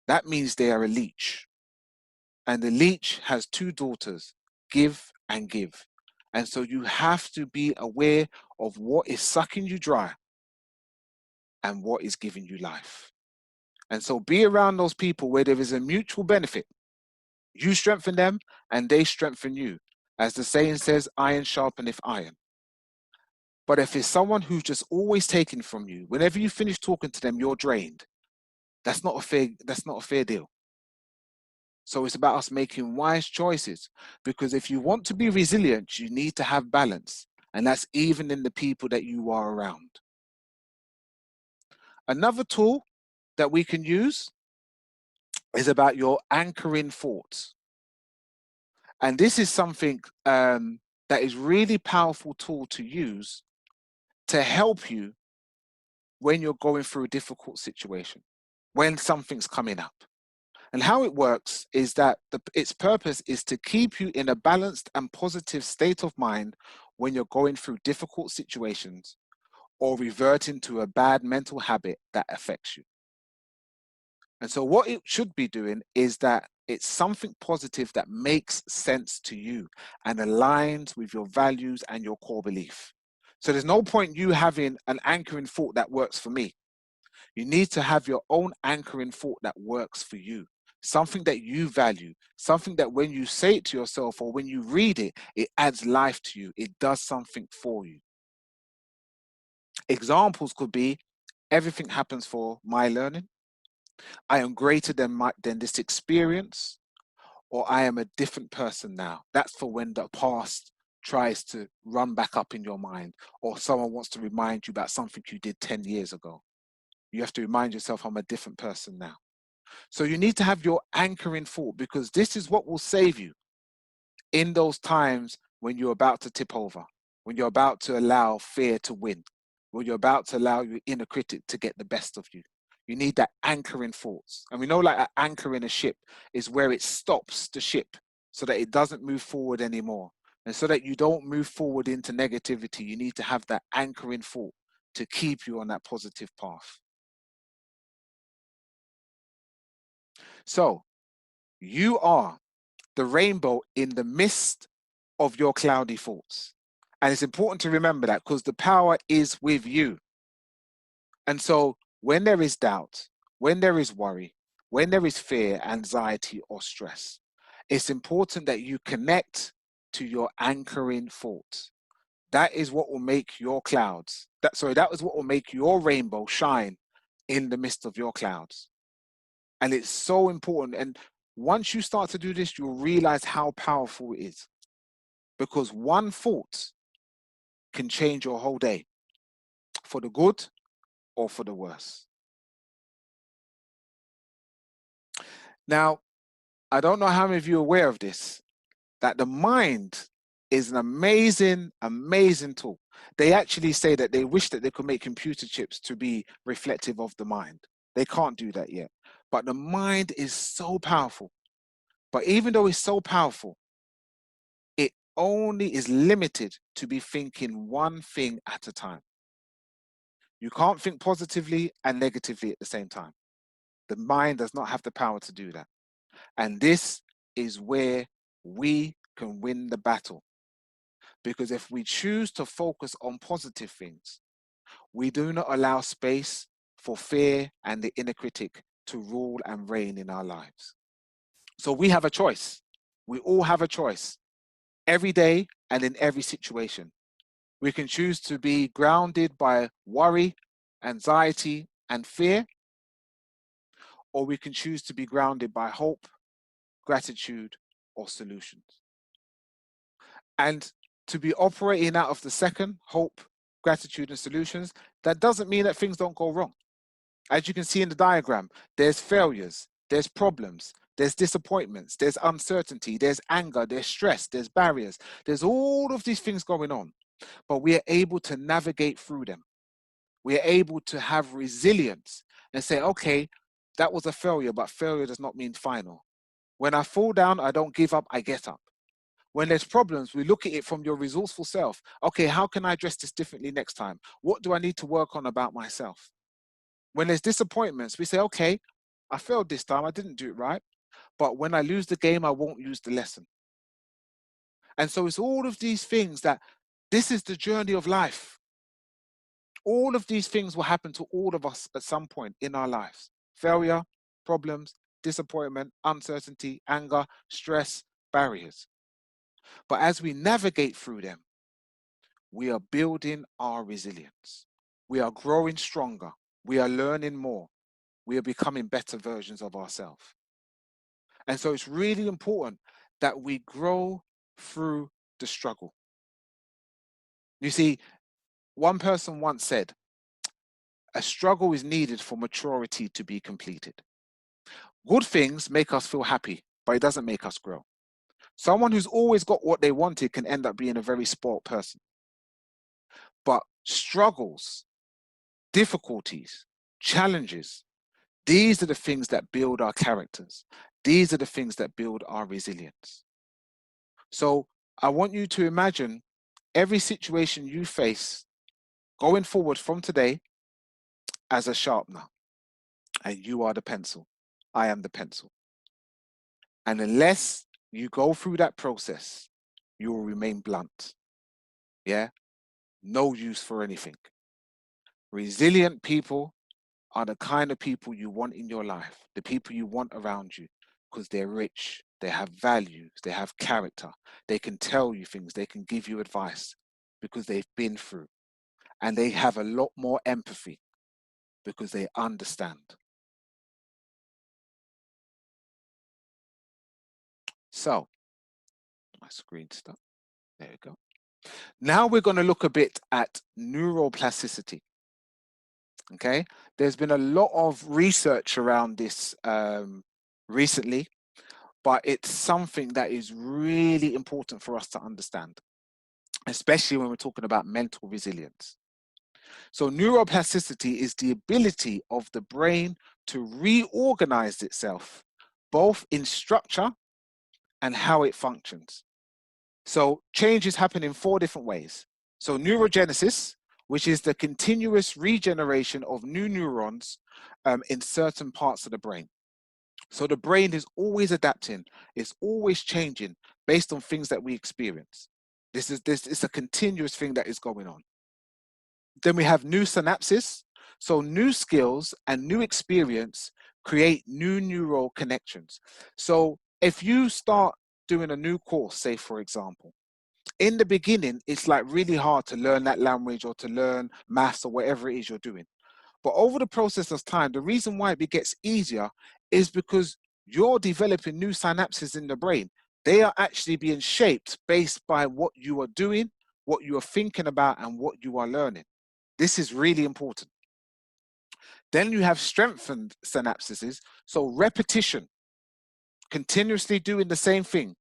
that means they are a leech. And the leech has two daughters, give and give. And so you have to be aware of what is sucking you dry and what is giving you life. And so be around those people where there is a mutual benefit. You strengthen them and they strengthen you. As the saying says, iron sharpeneth iron. But if it's someone who's just always taking from you, whenever you finish talking to them, you're drained. That's not a fair deal. So it's about us making wise choices, because if you want to be resilient, you need to have balance. And that's even in the people that you are around. Another tool that we can use is about your anchoring thoughts. And this is something that is really powerful tool to use to help you when you're going through a difficult situation, when something's coming up. And how it works is that its purpose is to keep you in a balanced and positive state of mind when you're going through difficult situations or reverting to a bad mental habit that affects you. And so what it should be doing is that it's something positive that makes sense to you and aligns with your values and your core belief. So there's no point you having an anchoring thought that works for me. You need to have your own anchoring thought that works for you. Something that you value, something that when you say it to yourself or when you read it, it adds life to you. It does something for you. Examples could be, everything happens for my learning. I am greater than this experience, or I am a different person now. That's for when the past tries to run back up in your mind, or someone wants to remind you about something you did 10 years ago. You have to remind yourself, I'm a different person now. So you need to have your anchoring thought, because this is what will save you in those times when you're about to tip over, when you're about to allow fear to win, when you're about to allow your inner critic to get the best of you. You need that anchoring thoughts. And we know like an anchor in a ship is where it stops the ship so that it doesn't move forward anymore. And so that you don't move forward into negativity, you need to have that anchoring thought to keep you on that positive path. So you are the rainbow in the midst of your cloudy thoughts. And it's important to remember that, because the power is with you. And so when there is doubt, when there is worry, when there is fear, anxiety, or stress, it's important that you connect to your anchoring thoughts. That is what will make your clouds, that is what will make your rainbow shine in the midst of your clouds. And it's so important. And once you start to do this, you'll realize how powerful it is. Because one thought can change your whole day for the good or for the worse. Now, I don't know how many of you are aware of this, that the mind is an amazing, amazing tool. They actually say that they wish that they could make computer chips to be reflective of the mind. They can't do that yet. But the mind is so powerful. But even though it's so powerful, it only is limited to be thinking one thing at a time. You can't think positively and negatively at the same time. The mind does not have the power to do that. And this is where we can win the battle. Because if we choose to focus on positive things, we do not allow space for fear and the inner critic to rule and reign in our lives. So we have a choice. We all have a choice every day and in every situation. We can choose to be grounded by worry, anxiety, and fear, or we can choose to be grounded by hope, gratitude, or solutions. And to be operating out of the second, hope, gratitude, and solutions, that doesn't mean that things don't go wrong. As you can see in the diagram, there's failures, there's problems, there's disappointments, there's uncertainty, there's anger, there's stress, there's barriers, there's all of these things going on, but we are able to navigate through them. We are able to have resilience and say, okay, that was a failure, but failure does not mean final. When I fall down, I don't give up, I get up. When there's problems, we look at it from your resourceful self. Okay, how can I address this differently next time? What do I need to work on about myself? When there's disappointments, we say, okay, I failed this time, I didn't do it right. But when I lose the game, I won't lose the lesson. And so it's all of these things that this is the journey of life. All of these things will happen to all of us at some point in our lives. Failure, problems, disappointment, uncertainty, anger, stress, barriers. But as we navigate through them, we are building our resilience. We are growing stronger. We are learning more. We are becoming better versions of ourselves. And so it's really important that we grow through the struggle. You see, one person once said, a struggle is needed for maturity to be completed. Good things make us feel happy, but it doesn't make us grow. Someone who's always got what they wanted can end up being a very spoiled person. But struggles, difficulties, challenges, these are the things that build our characters. These are the things that build our resilience. So I want you to imagine every situation you face going forward from today as a sharpener. And you are the pencil. I am the pencil. And unless you go through that process, you will remain blunt. Yeah? No use for anything. Resilient people are the kind of people you want in your life, the people you want around you, because they're rich, they have values, they have character, they can tell you things, they can give you advice because they've been through, and they have a lot more empathy because they understand. So, my screen stuck. There we go. Now we're going to look a bit at neuroplasticity. Okay, there's been a lot of research around this recently, but it's something that is really important for us to understand, especially when we're talking about mental resilience. So neuroplasticity is the ability of the brain to reorganize itself, both in structure and how it functions. So changes happen in 4 different ways. So neurogenesis, which is the continuous regeneration of new neurons in certain parts of the brain. So the brain is always adapting, it's always changing based on things that we experience. This is a continuous thing that is going on. Then we have new synapses. So new skills and new experience create new neural connections. So if you start doing a new course, say for example, in the beginning, it's like really hard to learn that language or to learn maths or whatever it is you're doing. But over the process of time, the reason why it gets easier is because you're developing new synapses in the brain. They are actually being shaped based by what you are doing, what you are thinking about, and what you are learning. This is really important. Then you have strengthened synapses. So repetition, continuously doing the same thing,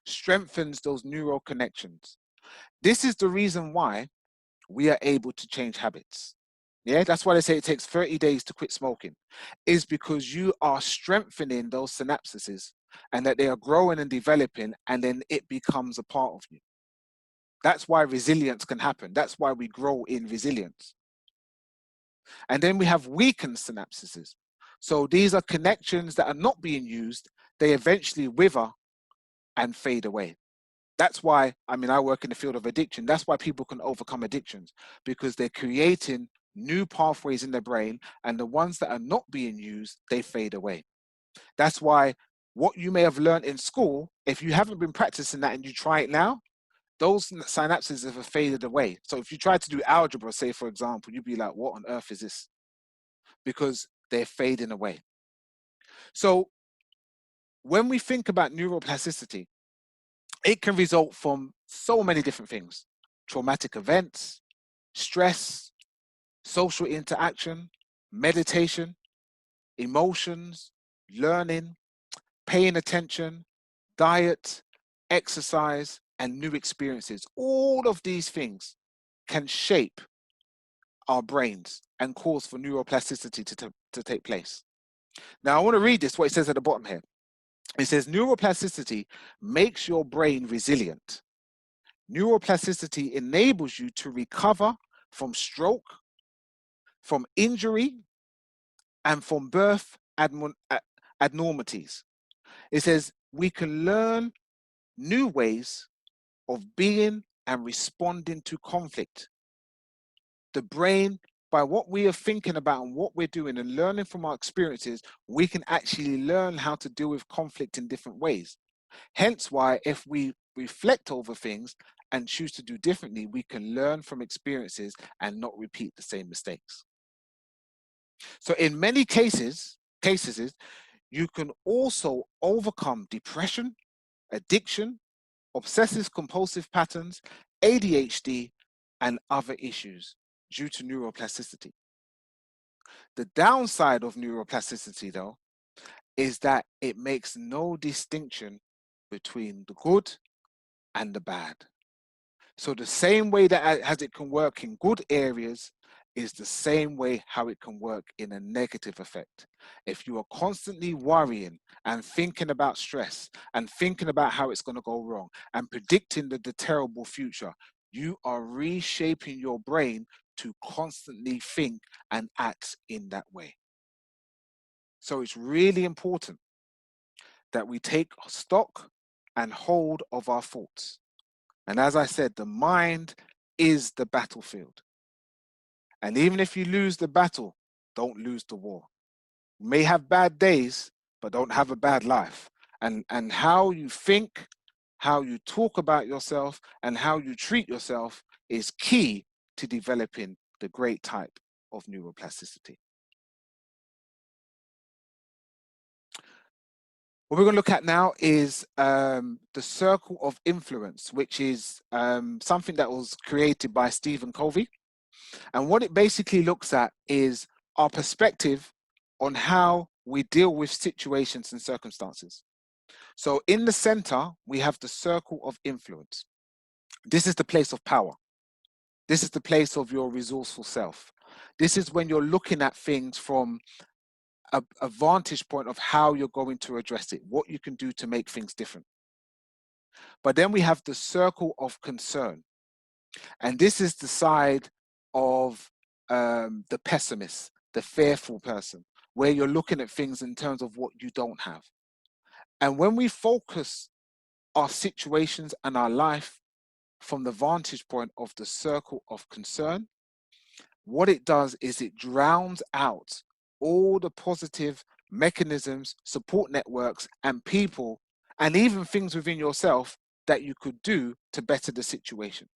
strengthens those neural connections. This is the reason why we are able to change habits. Yeah, that's why they say it takes 30 days to quit smoking, is because you are strengthening those synapses and that they are growing and developing, and then it becomes a part of you. That's why resilience can happen. That's why we grow in resilience. And then we have weakened synapses. So these are connections that are not being used. They eventually wither and fade away. That's why, I mean, I work in the field of addiction. That's why people can overcome addictions, because they're creating new pathways in their brain, and the ones that are not being used, they fade away. That's why what you may have learned in school, if you haven't been practicing that and you try it now, those synapses have faded away. So if you try to do algebra, say for example, you'd be like, what on earth is this? Because they're fading away. So when we think about neuroplasticity, it can result from so many different things: traumatic events, stress, social interaction, meditation, emotions, learning, paying attention, diet, exercise, and new experiences. All of these things can shape our brains and cause for neuroplasticity to take place. Now, I want to read this, what it says at the bottom here. It says, neuroplasticity makes your brain resilient. Neuroplasticity enables you to recover from stroke, from injury, and from birth abnormalities. It says we can learn new ways of being and responding to conflict. The brain, by what we are thinking about and what we're doing and learning from our experiences, we can actually learn how to deal with conflict in different ways. Hence why if we reflect over things and choose to do differently, we can learn from experiences and not repeat the same mistakes. So in many cases, you can also overcome depression, addiction, obsessive compulsive patterns, ADHD, and other issues due to neuroplasticity. The downside of neuroplasticity, though, is that it makes no distinction between the good and the bad. So the same way that as it can work in good areas is the same way how it can work in a negative effect. If you are constantly worrying and thinking about stress and thinking about how it's going to go wrong and predicting the terrible future, you are reshaping your brain to constantly think and act in that way. So it's really important that we take stock and hold of our thoughts. And as I said, the mind is the battlefield. And even if you lose the battle, don't lose the war. You may have bad days, but don't have a bad life. And how you think, how you talk about yourself, and how you treat yourself is key to developing the great type of neuroplasticity. What we're going to look at now is the circle of influence, which is something that was created by Stephen Covey. And what it basically looks at is our perspective on how we deal with situations and circumstances. So in the center, we have the circle of influence. This is the place of power. This is the place of your resourceful self. This is when you're looking at things from a vantage point of how you're going to address it, what you can do to make things different. But then we have the circle of concern. And this is the side of the pessimist, the fearful person, where you're looking at things in terms of what you don't have. And when we focus our situations and our life from the vantage point of the circle of concern, what it does is it drowns out all the positive mechanisms, support networks, and people, and even things within yourself that you could do to better the situation.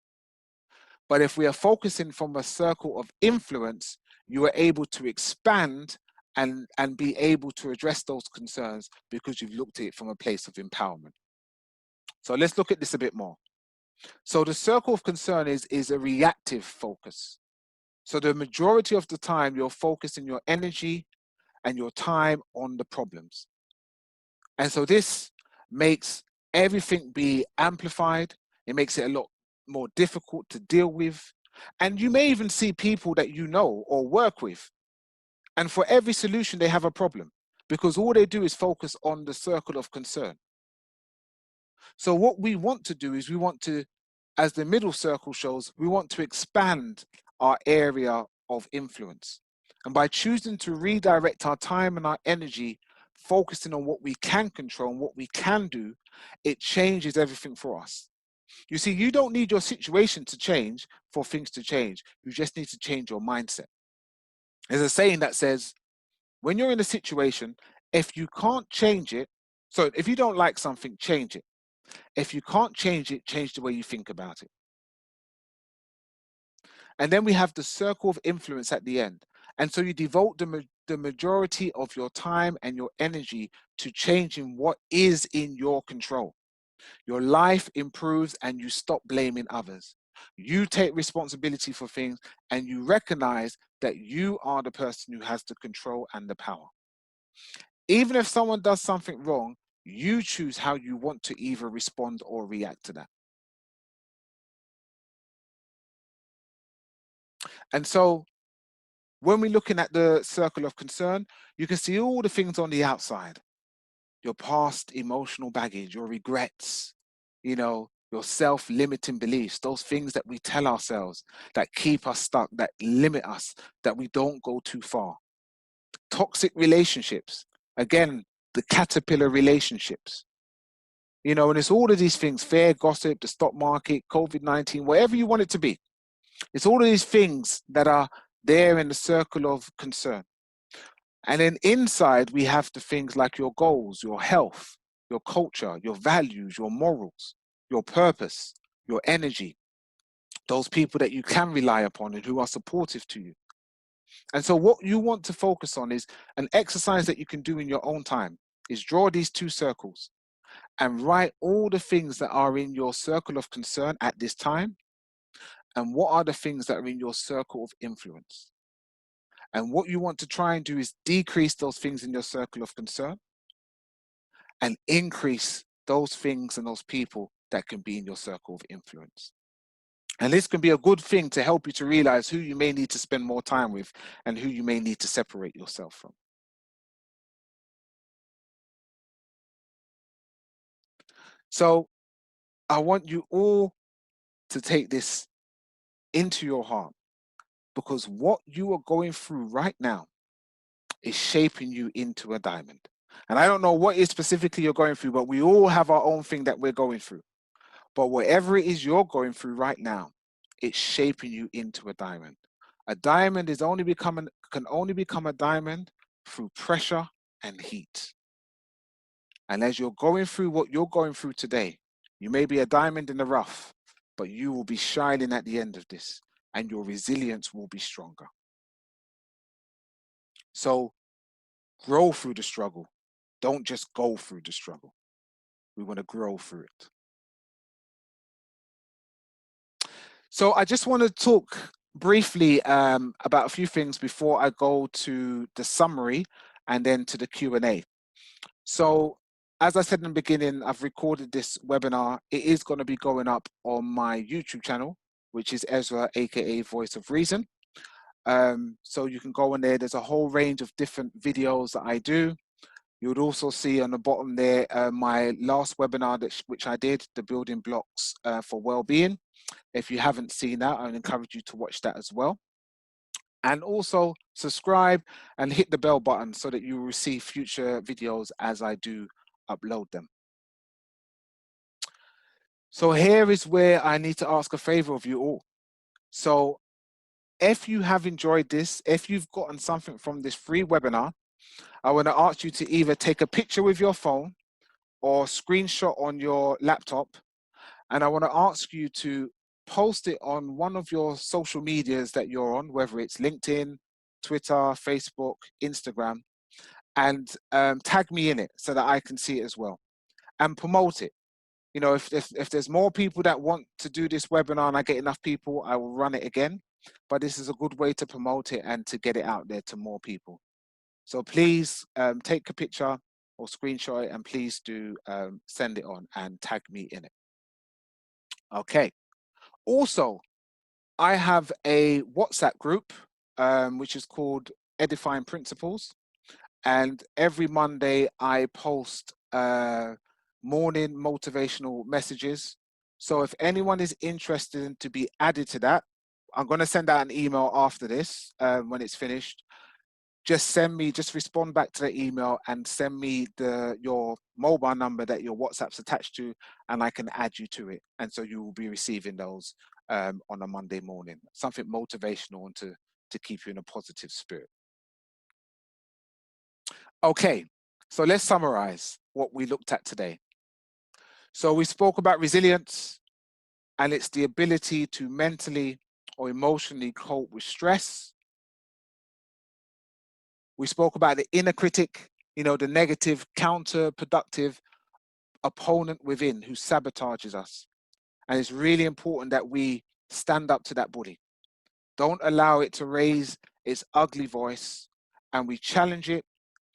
But if we are focusing from a circle of influence, you are able to expand and be able to address those concerns because you've looked at it from a place of empowerment. So let's look at this a bit more. So the circle of concern is a reactive focus. So the majority of the time, you're focusing your energy and your time on the problems. And so this makes everything be amplified. It makes it a lot more difficult to deal with. And you may even see people that you know or work with. And for every solution, they have a problem because all they do is focus on the circle of concern. So what we want to do is we want to as the middle circle shows, we want to expand our area of influence. And by choosing to redirect our time and our energy, focusing on what we can control and what we can do, it changes everything for us. You see, you don't need your situation to change for things to change. You just need to change your mindset. There's a saying that says, when you're in a situation, if you can't change it, so if you don't like something, change it. If you can't change it, change the way you think about it. And then we have the circle of influence at the end. And so you devote the majority of your time and your energy to changing what is in your control. Your life improves and you stop blaming others. You take responsibility for things and you recognize that you are the person who has the control and the power. Even if someone does something wrong, you choose how you want to either respond or react to that. And so when we're looking at the circle of concern, you can see all the things on the outside, your past emotional baggage, your regrets, your self-limiting beliefs, those things that we tell ourselves that keep us stuck, that limit us, that we don't go too far. Toxic relationships, again, the caterpillar relationships, and it's all of these things, fair gossip, the stock market, COVID-19, whatever you want it to be. It's all of these things that are there in the circle of concern. And then inside, we have the things like your goals, your health, your culture, your values, your morals, your purpose, your energy, those people that you can rely upon and who are supportive to you. And so what you want to focus on is an exercise that you can do in your own time is draw these two circles and write all the things that are in your circle of concern at this time and what are the things that are in your circle of influence. And what you want to try and do is decrease those things in your circle of concern and increase those things and those people that can be in your circle of influence. And this can be a good thing to help you to realize who you may need to spend more time with and who you may need to separate yourself from. So I want you all to take this into your heart, because what you are going through right now is shaping you into a diamond. And I don't know what is specifically you're going through, but we all have our own thing that we're going through. But whatever it is you're going through right now, it's shaping you into a diamond. A diamond can only become a diamond through pressure and heat. And as you're going through what you're going through today, you may be a diamond in the rough, but you will be shining at the end of this, and your resilience will be stronger. So grow through the struggle. Don't just go through the struggle. We want to grow through it. So I just want to talk briefly about a few things before I go to the summary and then to the Q&A. So as I said in the beginning, I've recorded this webinar. It is going to be going up on my YouTube channel, which is Ezra, A.K.A. Voice of Reason. So you can go on there. There's a whole range of different videos that I do. You would also see on the bottom there my last webinar which I did, the building blocks for well-being. If you haven't seen that, I would encourage you to watch that as well. And also subscribe and hit the bell button so that you will receive future videos as I do upload them. So here is where I need to ask a favor of you all. So if you have enjoyed this, if you've gotten something from this free webinar, I want to ask you to either take a picture with your phone or screenshot on your laptop. And I want to ask you to post it on one of your social medias that you're on, whether it's LinkedIn, Twitter, Facebook, Instagram, and tag me in it so that I can see it as well and promote it. If there's more people that want to do this webinar and I get enough people, I will run it again. But this is a good way to promote it and to get it out there to more people. So please take a picture or screenshot it and please do send it on and tag me in it. Okay. Also, I have a WhatsApp group, which is called Edifying Principles. And every Monday I post morning motivational messages. So if anyone is interested in to be added to that, I'm going to send out an email after this when it's finished. Just respond back to the email and send me your mobile number that your WhatsApp's attached to, and I can add you to it. And so you will be receiving those on a Monday morning. Something motivational and to keep you in a positive spirit. Okay, so let's summarize what we looked at today. So we spoke about resilience, and it's the ability to mentally or emotionally cope with stress. We spoke about the inner critic, the negative, counterproductive opponent within who sabotages us. And it's really important that we stand up to that bully. Don't allow it to raise its ugly voice, and we challenge it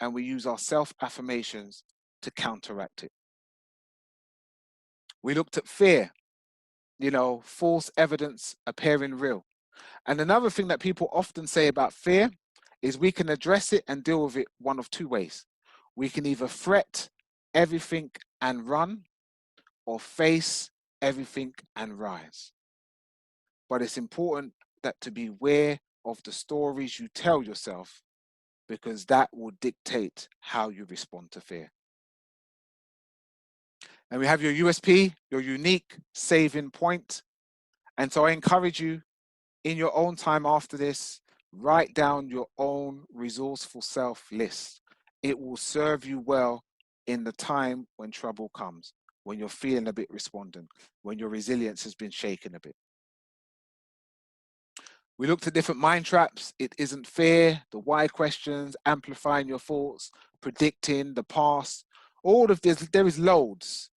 and we use our self-affirmations to counteract it. We looked at fear, false evidence appearing real. And another thing that people often say about fear is we can address it and deal with it one of two ways. We can either threat everything and run, or face everything and rise. But it's important that to be aware of the stories you tell yourself, because that will dictate how you respond to fear. And we have your USP, your unique saving point. And so I encourage you, in your own time after this, write down your own resourceful self list. It will serve you well in the time when trouble comes, when you're feeling a bit despondent, when your resilience has been shaken a bit. We looked at different mind traps. It isn't fear, the why questions, amplifying your thoughts, predicting the past. All of this, there is loads,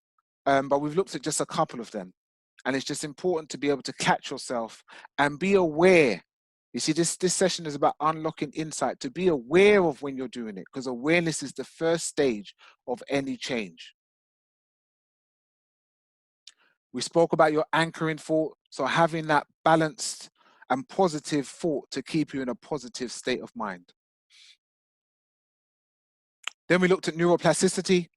but we've looked at just a couple of them. And it's just important to be able to catch yourself and be aware. You see, this session is about unlocking insight, to be aware of when you're doing it, because awareness is the first stage of any change. We spoke about your anchoring thought, so having that balanced and positive thought to keep you in a positive state of mind. Then we looked at neuroplasticity,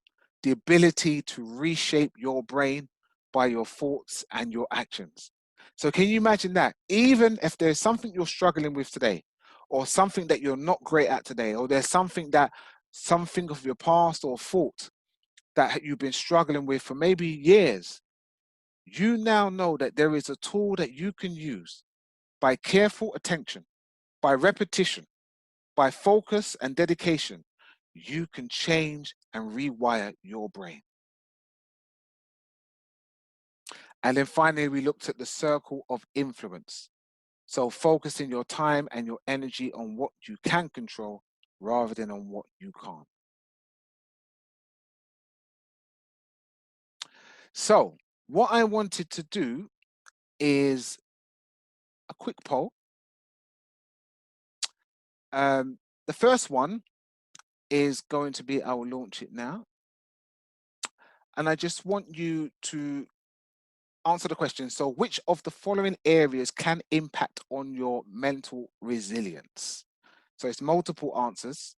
the ability to reshape your brain by your thoughts and your actions. So can you imagine that? Even if there's something you're struggling with today, or something that you're not great at today, or there's something of your past or thought that you've been struggling with for maybe years, you now know that there is a tool that you can use by careful attention, by repetition, by focus and dedication. You can change and rewire your brain. And then finally, we looked at the circle of influence. So focusing your time and your energy on what you can control rather than on what you can't. So what I wanted to do is a quick poll. The first one is going to be, I will launch it now. And I just want you to answer the question. So which of the following areas can impact on your mental resilience? So it's multiple answers.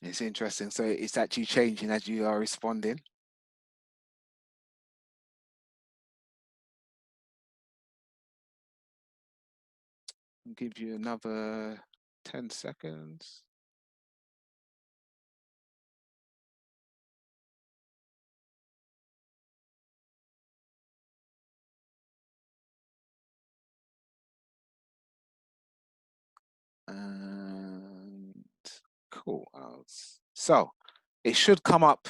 It's interesting. So it's actually changing as you are responding. I'll give you another 10 seconds. And cool. So it should come up.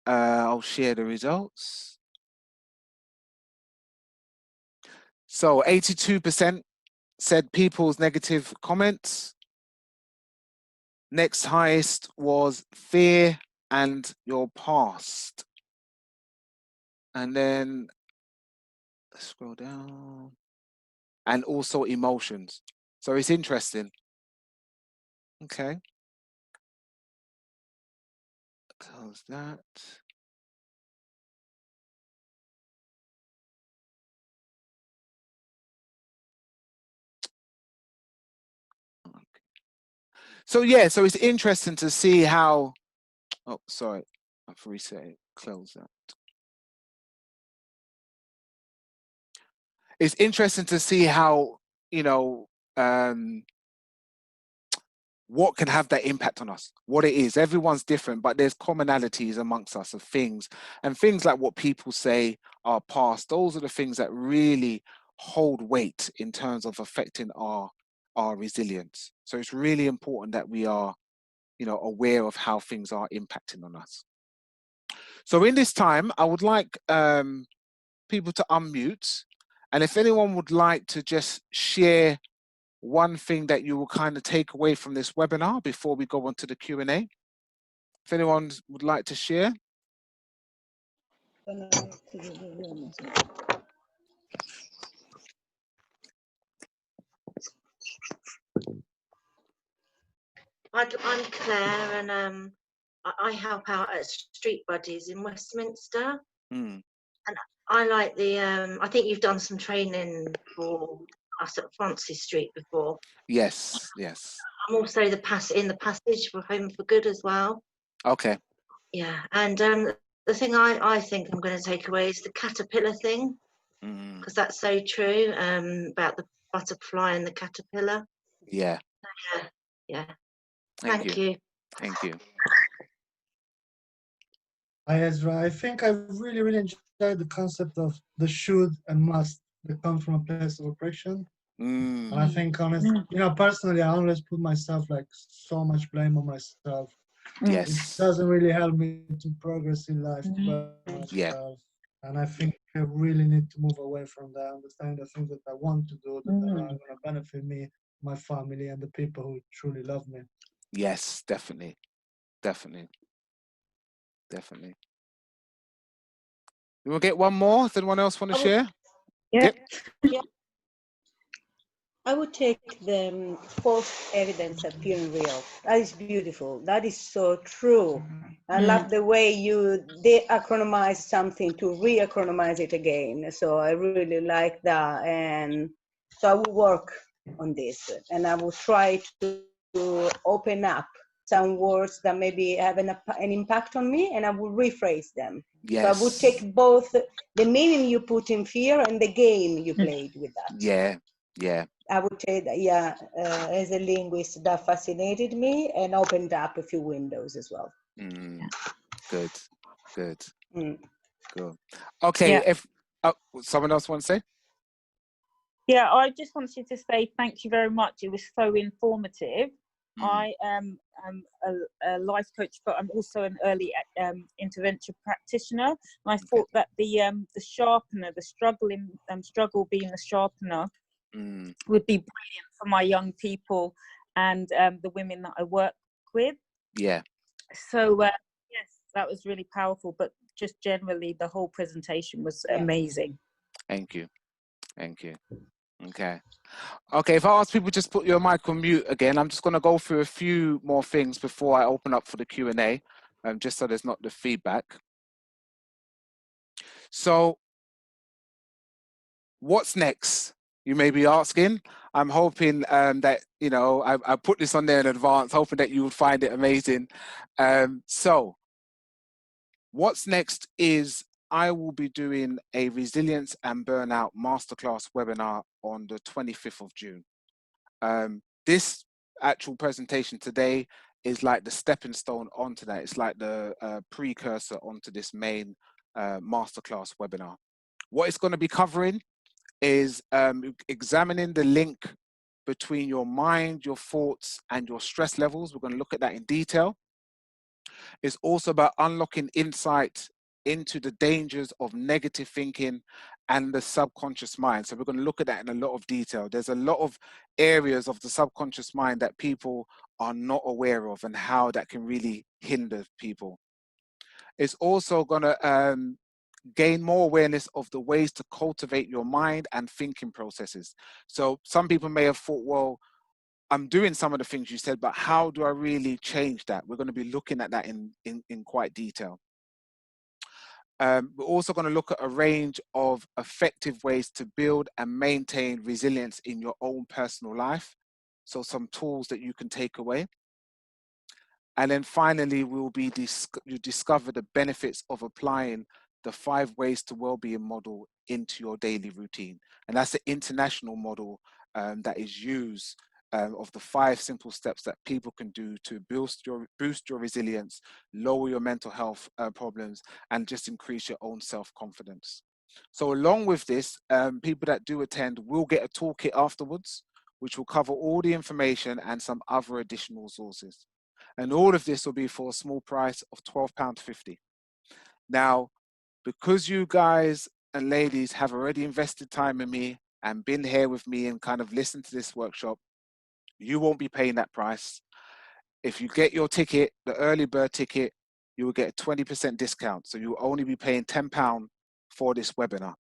I'll share the results. So 82% said people's negative comments. Next highest was fear and your past. And then scroll down. And also emotions. So it's interesting. Okay. Close that. So yeah, so it's interesting to see how. Oh, sorry, I've reset it. Close that. It's interesting to see how, you know, what can have that impact on us, what it is. Everyone's different, but there's commonalities amongst us of things, and things like what people say are past. Those are the things that really hold weight in terms of affecting our resilience. So it's really important that we are, you know, aware of how things are impacting on us. So in this time, I would like people to unmute, and if anyone would like to just share one thing that you will kind of take away from this webinar before we go on to the Q&A. If anyone would like to share. I'm Claire, and I help out at Street Buddies in Westminster. Mm. And I like the, I think you've done some training for us at Francis Street before. Yes, yes. I'm also in the passage for Home for Good as well. Okay. Yeah, and the thing I think I'm going to take away is the caterpillar thing, because that's so true, about the butterfly and the caterpillar. Yeah. Yeah, yeah. Thank you. Thank you. Hi, Ezra. I think I really enjoyed the concept of the should and must that come from a place of oppression. And I think, honestly, you know, personally, I always put myself like so much blame on myself. Yes. It doesn't really help me to progress in life, to better myself. And I think I really need to move away from that, understand the things that I want to do that are going to benefit me, my family, and the people who truly love me. Yes, definitely. Definitely. Definitely. You want to get one more? Does anyone else want to share? Yep. Yeah. I would take the false evidence appearing real. That is beautiful. That is so true. I love the way you de-acronymize something to re-acronymize it again. So I really like that. And so I will work on this. And I will try to open up some words that maybe have an impact on me, and I will rephrase them. Yes. So I would take both the meaning you put in fear and the game you played with that. Yeah, yeah. I would say that, yeah, as a linguist, that fascinated me and opened up a few windows as well. Good, good, Mm. good. Okay, if someone else want to say? Yeah, I just wanted to say thank you very much. It was so informative. I am a life coach, but I'm also an early intervention practitioner. And I thought that the sharpener, the struggle being the sharpener, would be brilliant for my young people and the women that I work with. Yeah. So yes, that was really powerful. But just generally, the whole presentation was amazing. Thank you. Thank you. Okay. Okay, if I ask people just put your mic on mute again, I'm just going to go through a few more things before I open up for the Q&A, just so there's not the feedback. So, what's next? You may be asking. I'm hoping that, you know, I put this on there in advance, hoping that you would find it amazing. So, what's next is I will be doing a resilience and burnout masterclass webinar on the 25th of June. This actual presentation today is like the stepping stone onto that. It's like the precursor onto this main masterclass webinar. What it's going to be covering is examining the link between your mind, your thoughts, and your stress levels. We're going to look at that in detail. It's also about unlocking insight into the dangers of negative thinking and the subconscious mind. So we're going to look at that in a lot of detail. There's a lot of areas of the subconscious mind that people are not aware of and how that can really hinder people. It's also going to gain more awareness of the ways to cultivate your mind and thinking processes. So some people may have thought, well, I'm doing some of the things you said, but how do I really change that? We're going to be looking at that in quite detail. We're also going to look at a range of effective ways to build and maintain resilience in your own personal life. So some tools that you can take away. And then finally, you discover the benefits of applying the 5 ways to well-being model into your daily routine. And that's the international model that is used of the 5 simple steps that people can do to boost your resilience, lower your mental health problems, and just increase your own self-confidence. So along with this, people that do attend will get a toolkit afterwards, which will cover all the information and some other additional resources. And all of this will be for a small price of £12.50. Now, because you guys and ladies have already invested time in me and been here with me and kind of listened to this workshop, you won't be paying that price. If you get your ticket, the early bird ticket, you will get a 20% discount. So you'll only be paying £10 for this webinar.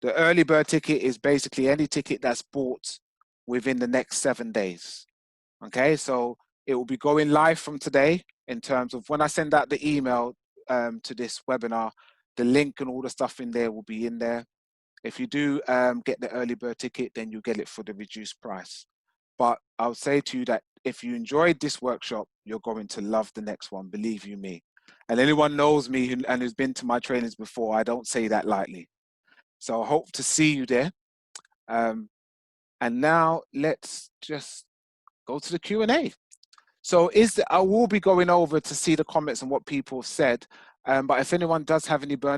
The early bird ticket is basically any ticket that's bought within the next 7 days. Okay, so it will be going live from today in terms of when I send out the email to this webinar, the link and all the stuff in there will be in there. If you do get the early bird ticket, then you get it for the reduced price. But I'll say to you that if you enjoyed this workshop, you're going to love the next one, believe you me. And anyone knows me and who's been to my trainings before, I don't say that lightly. So I hope to see you there. And now let's just go to the Q&A. So I will be going over to see the comments and what people have said. But if anyone does have any burning